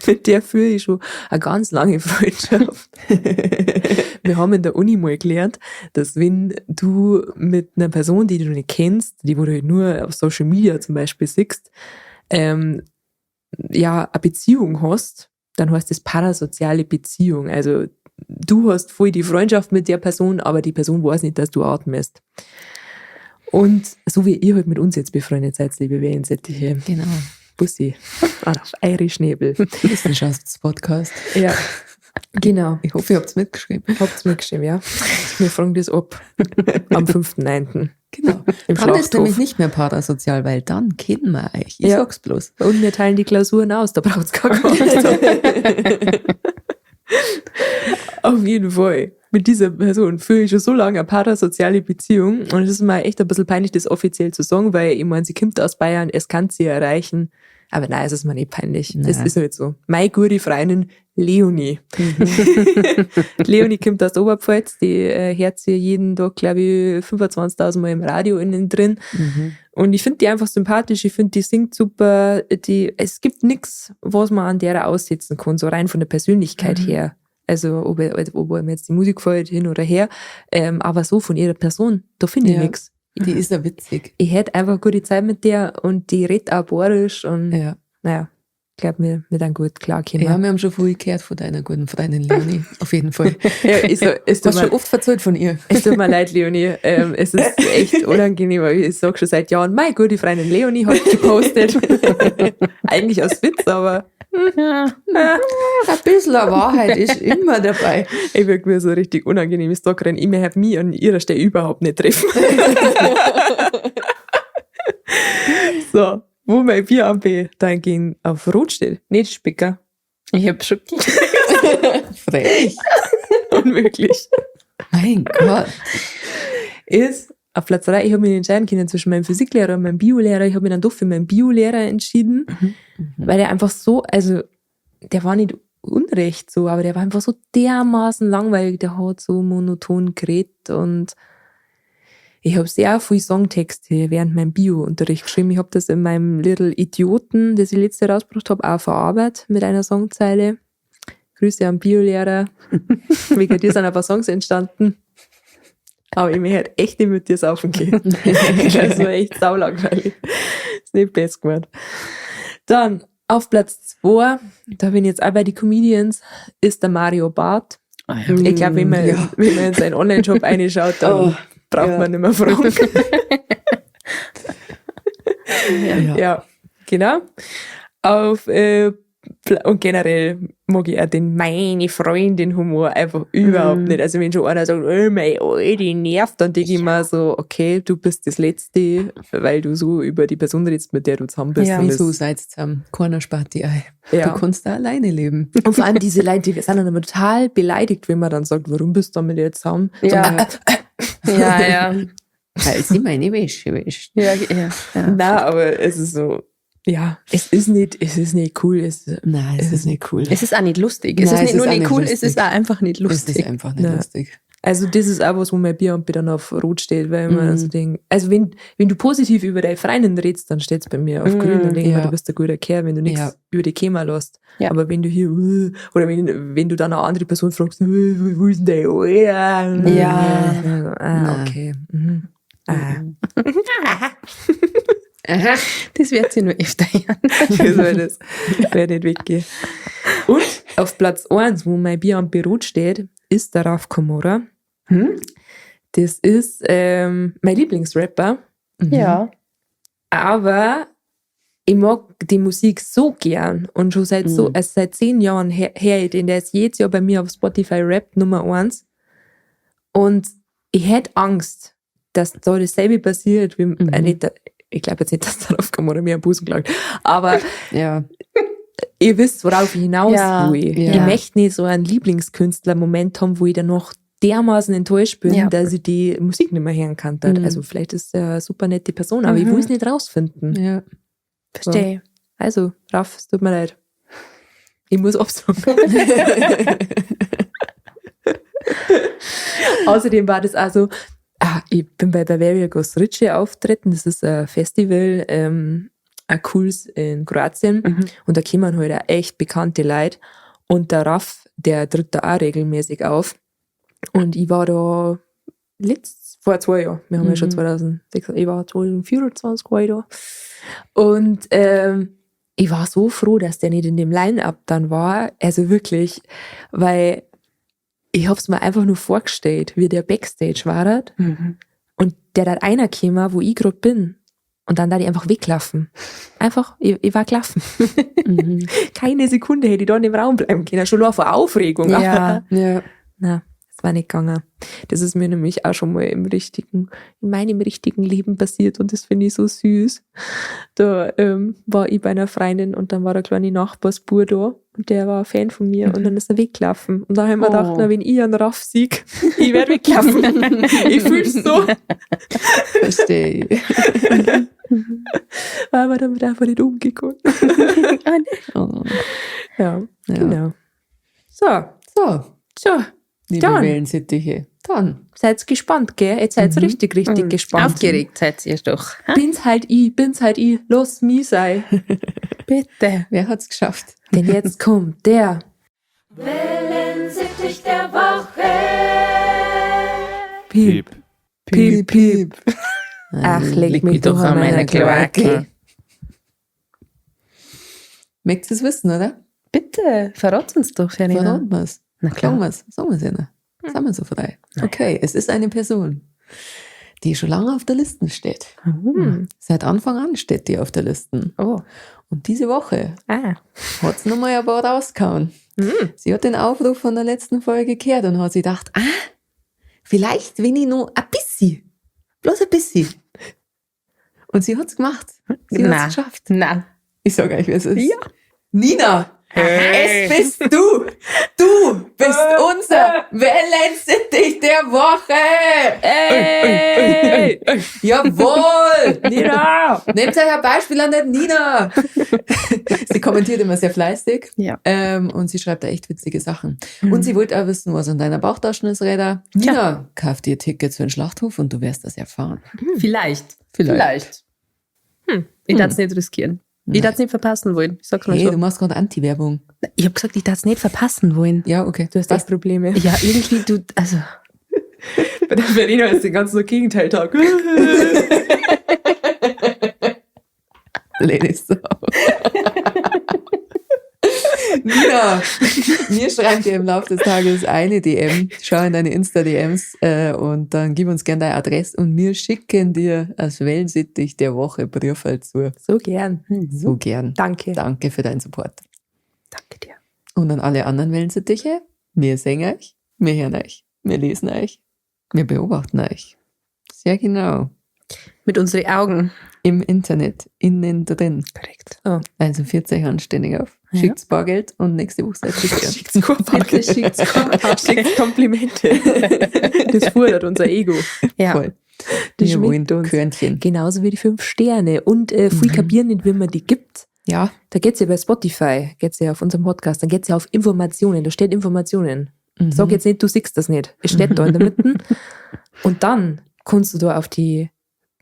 S2: mit der führe ich schon eine ganz lange Freundschaft. Wir haben in der Uni mal gelernt, dass wenn du mit einer Person, die du nicht kennst, die wo du halt nur auf Social Media zum Beispiel siehst, eine Beziehung hast, dann heißt das parasoziale Beziehung. Also du hast voll die Freundschaft mit der Person, aber die Person weiß nicht, dass du atmest. Und so wie ihr halt mit uns jetzt befreundet seid, liebe Wellensättige.
S4: Genau.
S2: Bussi. Auf eure Schnäbel.
S4: Wissenschaftspodcast.
S2: Ja, genau.
S4: Ich hoffe, ihr habt's mitgeschrieben.
S2: Habt's mitgeschrieben, ja. Wir fragen das ab. Am 5.9.
S4: Genau.
S2: Im
S4: Dann ist
S2: Schlachthof.
S4: nämlich nicht mehr parasozial, weil dann kennen wir euch. Ich
S2: Ja.
S4: sag's bloß.
S2: Und wir teilen die Klausuren aus, da braucht's gar keinen. Auf jeden Fall. Mit dieser Person führe ich schon so lange eine parasoziale Beziehung und es ist mir echt ein bisschen peinlich, das offiziell zu sagen, weil ich meine, sie kommt aus Bayern, es kann sie erreichen. Aber nein, es ist mir nicht peinlich.
S4: Nein.
S2: Es ist halt so. Meine gute Freundin Leonie. Leonie kommt aus der Oberpfalz, die hört sie jeden Tag, glaube ich, 25.000 Mal im Radio innen drin. Und ich finde die einfach sympathisch, ich finde, die singt super. Es gibt nichts, was man an der aussetzen kann, so rein von der Persönlichkeit her. Also, ob mir jetzt die Musik gefällt, hin oder her. Aber so von ihrer Person, da finde ich
S4: Ja.
S2: nichts.
S4: Die ist ja witzig.
S2: Ich hätte einfach gute Zeit mit der und die redet auch bayerisch und
S4: Ja.
S2: naja, ich glaube, wir dann gut klarkommen.
S4: Ja, wir haben schon viel gehört von deiner guten Freundin Leonie. Auf jeden Fall.
S2: Ja, es
S4: Du hast schon oft verzählt von ihr.
S2: tut mir leid, Leonie. Es ist echt unangenehm, weil ich sage schon seit Jahren, meine gute Freundin Leonie hat gepostet. Eigentlich aus Witz, aber
S1: Ja.
S4: Ein bisschen eine Wahrheit ist immer dabei.
S2: ich wirke mir so richtig unangenehm. Ich sage rein, ich möchte mich an ihrer Stelle überhaupt nicht treffen. So, wo mein Bierampel dahingehend auf Rot steht. Nicht Spicker.
S1: Ich hab schon
S4: Frech.
S2: Unmöglich.
S4: Mein Gott.
S2: Ist auf Platz 3, ich habe mich entscheiden können zwischen meinem Physiklehrer und meinem Biolehrer. Ich habe mich dann doch für meinen Biolehrer entschieden, weil der einfach so, also der war nicht unrecht so, aber der war einfach so dermaßen langweilig, der hat so monoton geredet und ich habe sehr viel Songtexte während meinem Bio-Unterricht geschrieben. Ich habe das in meinem Little Idioten, das ich letztes Jahr rausgebracht habe, auch verarbeitet mit einer Songzeile. Grüße am Biolehrer. Wegen dir sind ein paar Songs entstanden. Aber ich möchte halt echt nicht mit dir saufen gehen. Das war echt saulangweilig. Ist nicht best gemacht. Dann Auf Platz 2, da bin ich jetzt auch bei die Comedians, ist der Mario Barth. Ich glaube, wenn man in seinen Online-Shop reinschaut, dann braucht man nicht mehr fragen. Ja, genau. Und generell mag ich auch den meine Freundin Humor einfach überhaupt nicht. Also wenn schon einer sagt, oh mein Alter, die nervt, dann denke ich mir so, okay, du bist das Letzte, weil du so über die Person redest, mit der du zusammen bist.
S1: Ja.
S2: Und
S4: Wieso seid ihr zusammen? Keiner spart die Ei.
S2: Ja.
S4: Du kannst da alleine leben.
S2: Und vor allem diese Leute, die sind dann immer total beleidigt, wenn man dann sagt, warum bist du mit ihr zusammen?
S1: Ja. Ja.
S4: Weil sie meine Wäsche wäscht.
S1: Ja.
S2: Nein, aber es ist so, ja, es ist nicht cool.
S4: Nein, es ist nicht cool.
S1: Es ist auch nicht lustig. Es
S4: Nein,
S1: ist nicht nur
S4: auch
S1: nicht
S4: nicht
S1: cool,
S4: lustig.
S1: es ist auch einfach nicht
S4: Es ist
S1: lustig.
S4: einfach nicht
S2: Nein.
S4: lustig.
S2: Also das ist auch was, wo mein Bier dann auf Rot steht, weil man dann so denkt, also wenn du positiv über deine Freundin redest, dann steht's bei mir auf Grün, dann denke ich mir, du bist ein guter Kerl, wenn du nichts über die Thema lässt.
S1: Ja.
S2: Aber wenn du hier, oder wenn du dann eine andere Person fragst, wo ist denn der?
S1: Ja.
S2: Okay. Mhm.
S4: Aha.
S1: Das wird sie nur öfter hören.
S2: Wie soll das? Werde nicht weggehen. Und auf Platz 1, wo mein Bier am Büro steht, ist der Raf Kamora. Das ist mein Lieblingsrapper.
S1: Ja.
S2: Aber ich mag die Musik so gern und schon seit seit 10 Jahren her ich den, der ist jedes Jahr bei mir auf Spotify Rap Nummer 1. Und ich hätte Angst, dass da dasselbe passiert, wie ich glaube jetzt nicht, dass der Raf Kamora mir am Busen klagt, aber
S4: Ja.
S2: ihr wisst, worauf ich hinaus will.
S4: Ja.
S2: Ich möchte nicht so einen Lieblingskünstler-Moment haben, wo ich dann noch dermaßen enttäuscht bin,
S1: Ja.
S2: dass ich die Musik nicht mehr hören kann. Also vielleicht ist er eine super nette Person, aber ich will es nicht rausfinden.
S4: Ja.
S1: Verstehe.
S2: Also, Raff, es tut mir leid. Ich muss absagen. Außerdem war das also, ich bin bei Bavaria Goes Ritchie auftreten. Das ist ein Festival, ein cooles in Kroatien. Und da kommen halt auch echt bekannte Leute. Und der Raff, der tritt da auch regelmäßig auf. Und ich war da vor 2 Jahren. Wir haben ja schon 2006, ich war 2024 war ich da. Und ich war so froh, dass der nicht in dem Line-Up dann war. Also wirklich, weil ich hab's mir einfach nur vorgestellt, wie der Backstage war. Und der hat einer gekommen, wo ich gerade bin. Und dann da die einfach weglaufen. Einfach, ich war gelaufen. Keine Sekunde hätte ich da in dem Raum bleiben können. Schon nur vor Aufregung.
S1: Ja.
S4: Ja.
S2: Nein, das war nicht gegangen. Das ist mir nämlich auch schon mal in meinem richtigen Leben passiert und das finde ich so süß. Da war ich bei einer Freundin und dann war der kleine Nachbarsbub da und der war ein Fan von mir und dann ist er weggelaufen. Und da haben wir gedacht, na, wenn ich einen Raff sieg, ich werde weglaufen. Ich fühl's so.
S4: Verstehe ich.
S2: Aber dann wird einfach nicht umgekommen.
S4: Oh.
S2: Ja,
S4: Ja.
S2: genau. So,
S4: Liebe
S2: Dann.
S4: Wellensittiche. Dann.
S2: seid gespannt, gell? Jetzt seid richtig gespannt.
S1: Aufgeregt seid ihr doch.
S2: Bin's halt ich. Lass mich sein.
S1: Bitte.
S4: Wer hat's geschafft?
S2: Denn jetzt kommt der.
S5: Wellensittich der Woche.
S2: Piep. Piep, piep. Ach, leg mich doch an meiner Kloake.
S4: Möchtest du es wissen, oder?
S1: Bitte, verrat uns doch, Janina.
S4: Verraten wir's.
S1: Na
S4: Sagen
S1: klar.
S4: wir's. Sagen wir's ja. Sagen wir so frei. Okay, es ist eine Person, die schon lange auf der Liste steht. Seit Anfang an steht die auf der Liste.
S1: Oh.
S4: Und diese Woche
S1: Ah.
S4: hat sie nochmal ein paar rausgehauen. Sie hat den Aufruf von der letzten Folge gehört und hat sich gedacht, vielleicht wenn ich noch ein bisschen, bloß ein bisschen. Und sie hat's gemacht. Sie
S1: Na.
S4: hat's geschafft.
S1: Na.
S4: Ich sag euch, wer es ist.
S1: Ja.
S4: Nina, es bist du. Du bist unser Wellensittich der Woche.
S2: Ey!
S4: Jawohl.
S2: Nina!
S4: Nehmt euch ein Beispiel an der Nina. Sie kommentiert immer sehr fleißig.
S1: Ja.
S4: Und sie schreibt da echt witzige Sachen. Und sie wollte auch wissen, was in deiner Bauchtasche ist, Räder. Nina, kauf dir Tickets für den Schlachthof und du wirst das erfahren.
S1: Vielleicht.
S4: Vielleicht.
S1: Ich darf es nicht riskieren. Ich darf es nicht verpassen wollen. Ich sag's mal
S4: Hey,
S1: so.
S4: du machst gerade Anti-Werbung.
S1: Ich habe gesagt, ich darf es nicht verpassen wollen.
S4: Ja, okay.
S2: Du hast echt Probleme.
S1: Ja, irgendwie, also.
S2: Bei der Verena ist den ganzen Gegenteiltag.
S4: Ladies. Nina, mir schreibt dir im Laufe des Tages eine DM, schau in deine Insta-DMs und dann gib uns gerne deine Adresse und wir schicken dir als Wellensittich der Woche Briefe zu.
S2: So gern.
S4: So gern.
S2: Danke.
S4: Danke für deinen Support.
S1: Danke dir.
S4: Und an alle anderen Wellensittiche, wir sehen euch, wir hören euch, wir lesen euch, wir beobachten euch. Sehr genau.
S1: Mit unseren Augen.
S4: Im Internet, innen drin.
S1: Korrekt.
S4: Also 40 anständig auf.
S1: Ja.
S4: Schickt's Bargeld und nächste Woche seid ihr gern.
S2: Bitte schickt's Komplimente. Das fordert unser Ego.
S1: Ja.
S4: Voll.
S2: Das
S4: Wir wollen
S2: schmeckt uns.
S4: Körnchen.
S2: Genauso wie die 5 Sterne. Und viel kapieren nicht, wie man die gibt.
S4: Ja.
S2: Da geht's ja bei Spotify, geht's ja auf unserem Podcast, dann geht's ja auf Informationen, da steht Informationen. Sag jetzt nicht, du siehst das nicht. Es steht da in der Mitte. Und dann kannst du da auf die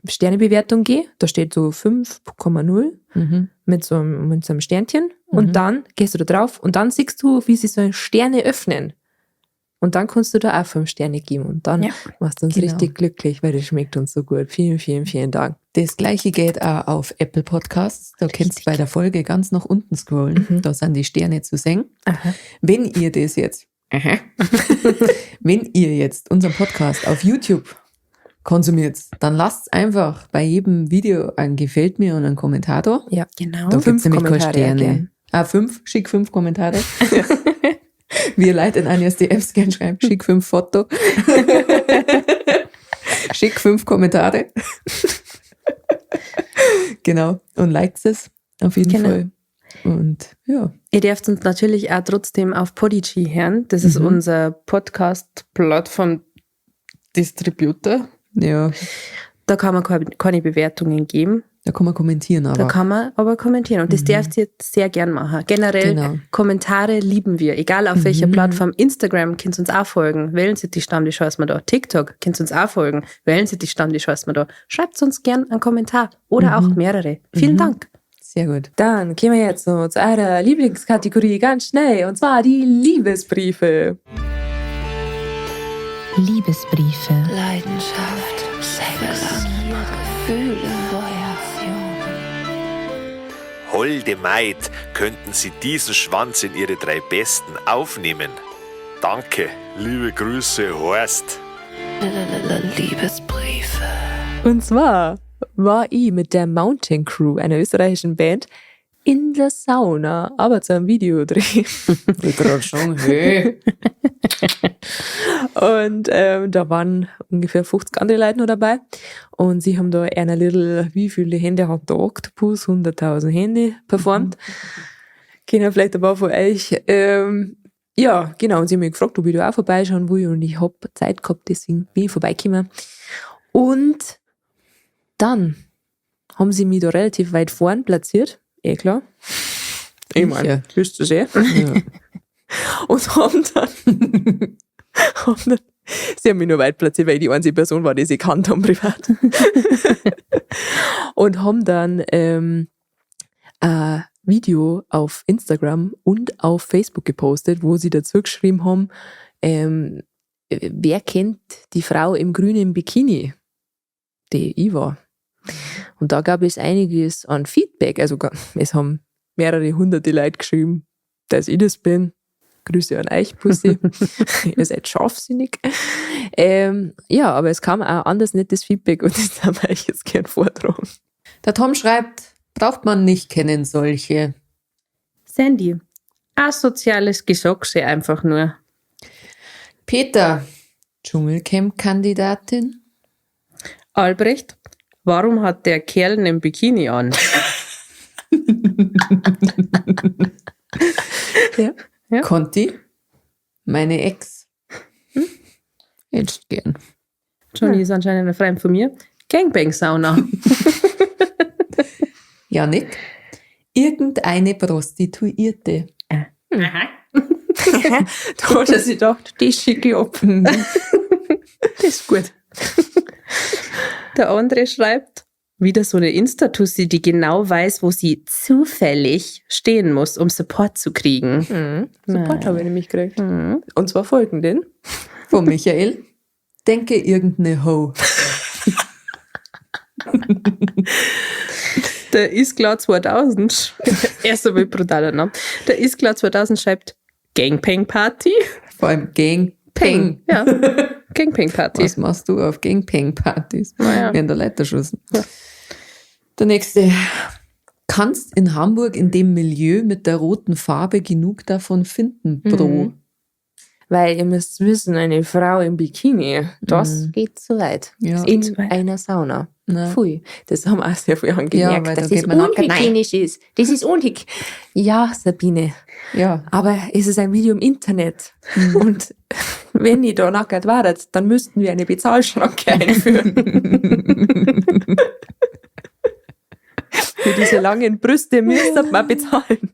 S2: Sternebewertung gehen, da steht so 5,0 mit so einem Sternchen und dann gehst du da drauf und dann siehst du, wie sie so Sterne öffnen. Und dann kannst du da auch 5 Sterne geben und dann machst du uns richtig glücklich, weil das schmeckt uns so gut. Vielen, vielen, vielen Dank.
S4: Das gleiche geht auch auf Apple Podcasts. Da könnt ihr bei der Folge ganz nach unten scrollen. Da sind die Sterne zu sehen.
S2: Aha.
S4: Wenn ihr das jetzt, wenn ihr jetzt unseren Podcast auf YouTube konsumiert, dann lasst einfach bei jedem Video ein Gefällt mir und einen Kommentar da.
S2: Ja,
S1: Genau.
S4: Da gibt's
S2: 5
S4: nämlich keine
S2: Kommentare
S4: Sterne.
S2: gern.
S4: 5, schick 5 Kommentare. Wie ihr Leute in Anjas DMs gern schreibt, schick 5 Foto. Schick 5 Kommentare. Genau. Und liked es auf jeden Fall. Und ja.
S1: Ihr dürft uns natürlich auch trotzdem auf Podigy hören. Das ist unser Podcast-Plattform-Distributor.
S4: Ja.
S1: Da kann man keine Bewertungen geben.
S4: Da kann man kommentieren, aber.
S1: Da kann man aber kommentieren. Und das dürft ihr sehr gern machen. Generell,
S4: Genau.
S1: Kommentare lieben wir. Egal auf welcher Plattform. Instagram könnt ihr uns auch folgen. Wellensittich-Stammtisch heißt man da. TikTok könnt ihr uns auch folgen. Wellensittich-Stammtisch heißt man da. Schreibt uns gern einen Kommentar. Oder auch mehrere. Vielen Dank.
S4: Sehr gut.
S2: Dann gehen wir jetzt so zu eurer Lieblingskategorie ganz schnell, und zwar die Liebesbriefe.
S5: Liebesbriefe.
S6: Leidenschaft, Sex, Gefühle,
S7: Holde Maid, könnten Sie diesen Schwanz in Ihre 3 Besten aufnehmen? Danke, liebe Grüße, Horst.
S6: Liebesbriefe.
S2: Und zwar war ich mit der Mountain Crew, einer österreichischen Band, in der Sauna, aber zu einem Videodreh.
S4: Ich gerade schon, hey.
S2: Und da waren ungefähr 50 andere Leute noch dabei. Und sie haben da einer little, wie viele Hände hat der Oktopus? 100.000 Hände performt. Kennen vielleicht ein paar von euch. Ja, genau. Und sie haben mich gefragt, ob ich da auch vorbeischauen will. Und ich habe Zeit gehabt, deswegen bin ich vorbeigekommen. Und dann haben sie mich da relativ weit vorn platziert. Eh klar. Ich meine, wisst ihr sehr.
S4: Ja.
S2: Und haben dann, sie haben mich nur weit platziert, weil ich die einzige Person war, die sie kannt haben privat. Und haben dann ein Video auf Instagram und auf Facebook gepostet, wo sie dazu geschrieben haben, wer kennt die Frau im grünen Bikini, die ich war. Und da gab es einiges an Feedback, also es haben mehrere hunderte Leute geschrieben, dass ich das bin. Grüße an euch, Pussy. Ihr seid scharfsinnig. Ja, aber es kam auch anders nettes Feedback und das haben wir euch jetzt gern vortragen.
S4: Der Tom schreibt, braucht man nicht kennen solche.
S1: Sandy, asoziales Gesocse einfach nur.
S4: Peter, Dschungelcamp-Kandidatin.
S1: Albrecht, warum hat der Kerl einen Bikini an?
S2: Ja.
S1: Ja.
S4: Conti, meine Ex. Jetzt gern.
S1: Johnny ist anscheinend ein Freund von mir. Gangbang-Sauna.
S4: Janik, irgendeine Prostituierte.
S2: Da hat er sich gedacht, die schicke ich ab.
S1: Das ist gut. Der andere schreibt, wieder so eine Insta-Tussi, die genau weiß, wo sie zufällig stehen muss, um Support zu kriegen.
S2: Support habe ich nämlich gekriegt. Und zwar folgenden.
S4: Von Michael, denke irgendeine Ho.
S1: Der Isklar 2000, erst einmal brutaler Name. Der Isklar 2000 schreibt Gangpang-Party.
S4: Vor allem Gangpang.
S1: Ja, Gangpang-Party.
S4: Was machst du auf Gangpang-Partys?
S1: Ja.
S4: Während der Leiterschuss.
S1: Ja.
S4: Der nächste. Kannst in Hamburg in dem Milieu mit der roten Farbe genug davon finden, Bro?
S2: Weil ihr müsst wissen, eine Frau im Bikini, das geht zu weit.
S4: Ja.
S2: In einer Sauna.
S4: Na.
S2: Pfui. Das haben auch sehr viele
S4: Ja,
S2: angemerkt,
S4: weil
S2: dass
S4: da
S2: das
S4: geht man nackt rein.
S2: unhygienisch ist. Das ist unhygienisch. Ja, Sabine.
S4: Ja.
S2: Aber es ist ein Video im Internet. Und wenn ich da nackt war, dann müssten wir eine Bezahlschranke einführen. Für diese langen Brüste müsste man bezahlen.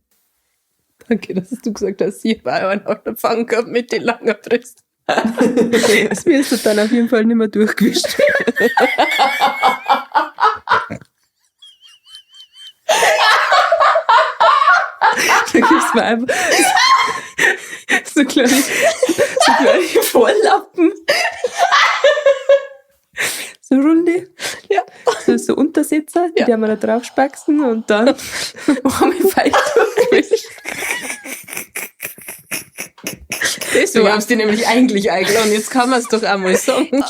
S1: Danke, dass du gesagt hast, sie war einen auf der Fang gehabt mit den langen Brüsten. Das wirst du dann auf jeden Fall nicht mehr durchgewischt.
S2: Da gibt's mir einfach so kleine Vorlappen. So runde. Ja. So Untersetzer, die haben wir da drauf spaxen und dann haben wir fein durchgewischt.
S1: Deswegen haben sie die nämlich eigentlich eingeladen. Jetzt kann man es doch auch mal sagen.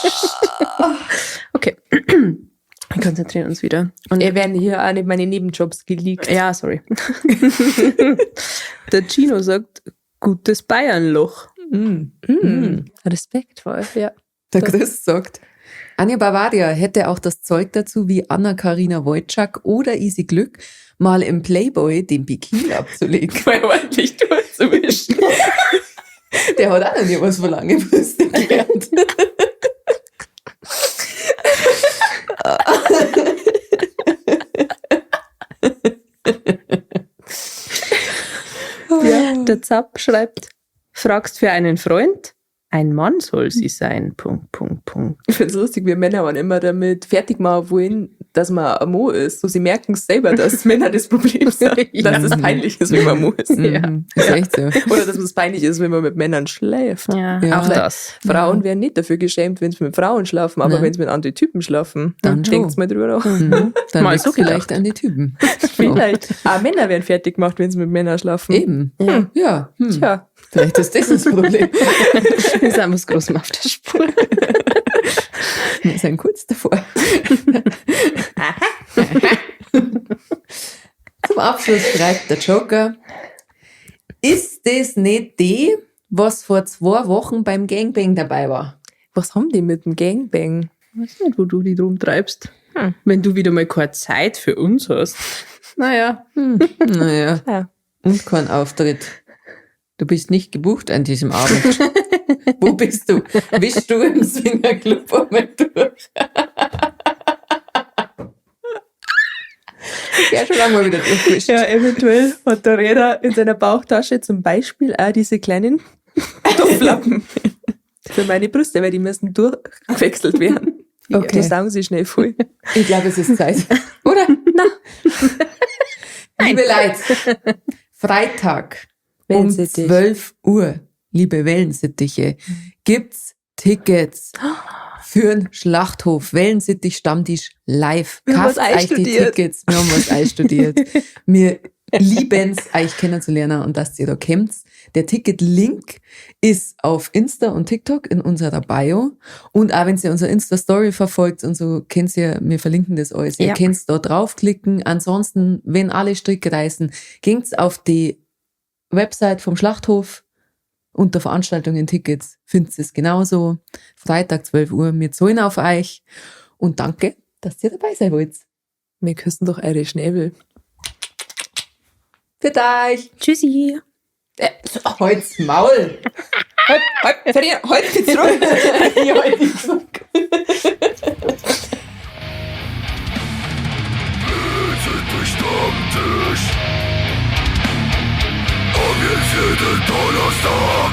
S1: Okay. Wir konzentrieren uns wieder. Und
S2: Wir werden hier auch nicht meine Nebenjobs geleakt.
S1: ja, sorry. Der Gino sagt, gutes Bayernloch.
S2: Respektvoll, ja.
S4: Der Chris sagt, Anja Bavaria hätte auch das Zeug dazu, wie Anna-Karina Wojcik oder Easy Glück mal im Playboy den Bikini abzulegen.
S2: Mal ordentlich durchzuwischen.
S4: Der hat auch noch nie was von lange Brüste gelernt.
S1: Ja, der Zapp schreibt, fragst für einen Freund? Ein Mann soll sie sein. ..
S2: Ich finde es lustig, wie Männer waren immer damit fertig machen wollen, dass man ein Mo ist. So, sie merken es selber, dass Männer das Problem sind. Dass es peinlich ist, wenn man Mo ist.
S4: Ja. Ist echt so.
S2: Oder dass es peinlich ist, wenn man mit Männern schläft.
S1: Ja,
S4: Ja.
S1: auch das.
S2: Frauen werden nicht dafür geschämt, wenn sie mit Frauen schlafen, aber
S4: Nein.
S2: wenn sie mit anderen Typen schlafen,
S4: Dann schon.
S2: denkt mal drüber nach.
S4: Mhm. Dann
S1: Mal
S4: liegt's
S1: so
S4: vielleicht
S1: gedacht.
S4: an die Typen.
S2: Vielleicht. Auch Männer werden fertig gemacht, wenn sie mit Männern schlafen.
S4: Eben. Ja.
S2: Tja.
S4: Vielleicht ist das Problem.
S1: Wir sind was groß auf der Spur.
S4: Wir sind kurz davor. Zum Abschluss schreibt der Joker, ist das nicht die, was vor 2 Wochen beim Gangbang dabei war?
S2: Was haben die mit dem Gangbang?
S1: Ich weiß nicht, wo du die drum treibst. Wenn du wieder mal keine Zeit für uns hast. Naja.
S4: Naja,
S2: Ja.
S4: und kein Auftritt. Du bist nicht gebucht an diesem Abend. Wo bist du? Bist du im Swingerclub einmal durch? Ja, schon lange mal wieder durchgewischt.
S2: Ja, eventuell hat der Räder in seiner Bauchtasche zum Beispiel auch diese kleinen Topflappen für meine Brüste, weil die müssen durchgewechselt werden.
S4: Okay.
S2: Die saugen sie schnell voll.
S4: Ich glaube, es ist Zeit. Oder? Liebe Leute, Freitag um
S2: Wellensittich.
S4: 12 Uhr, liebe Wellensittiche, gibt's Tickets für den Schlachthof. Wellensittich Stammtisch live.
S2: Wir haben was
S4: Kauft euch die
S2: einstudiert.
S4: Tickets. Wir haben was einstudiert. Wir lieben's, euch kennenzulernen und dass ihr da kommt. Der Ticket-Link ist auf Insta und TikTok in unserer Bio. Und auch wenn ihr unsere Insta-Story verfolgt und so, kennt ihr, wir verlinken das alles. Ihr
S1: Ja.
S4: könnt da draufklicken. Ansonsten, wenn alle Stricke reißen, ging's auf die Website vom Schlachthof. Unter Veranstaltungen, Tickets findet ihr es genauso. Freitag 12 Uhr, wir zahlen auf euch. Und danke, dass ihr dabei sein wollt.
S2: Wir küssen doch eure Schnäbel.
S4: Für euch.
S1: Tschüssi.
S4: Halt's Maul. Halt dich zurück. Ich halt dich zurück.
S7: Stammtisch. Am jeden Donnerstag.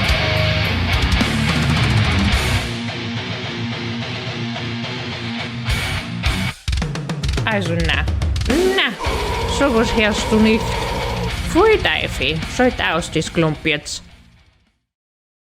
S5: Also na, sowas hörst du nicht. Voll Teufel, schalt aus das Klump jetzt.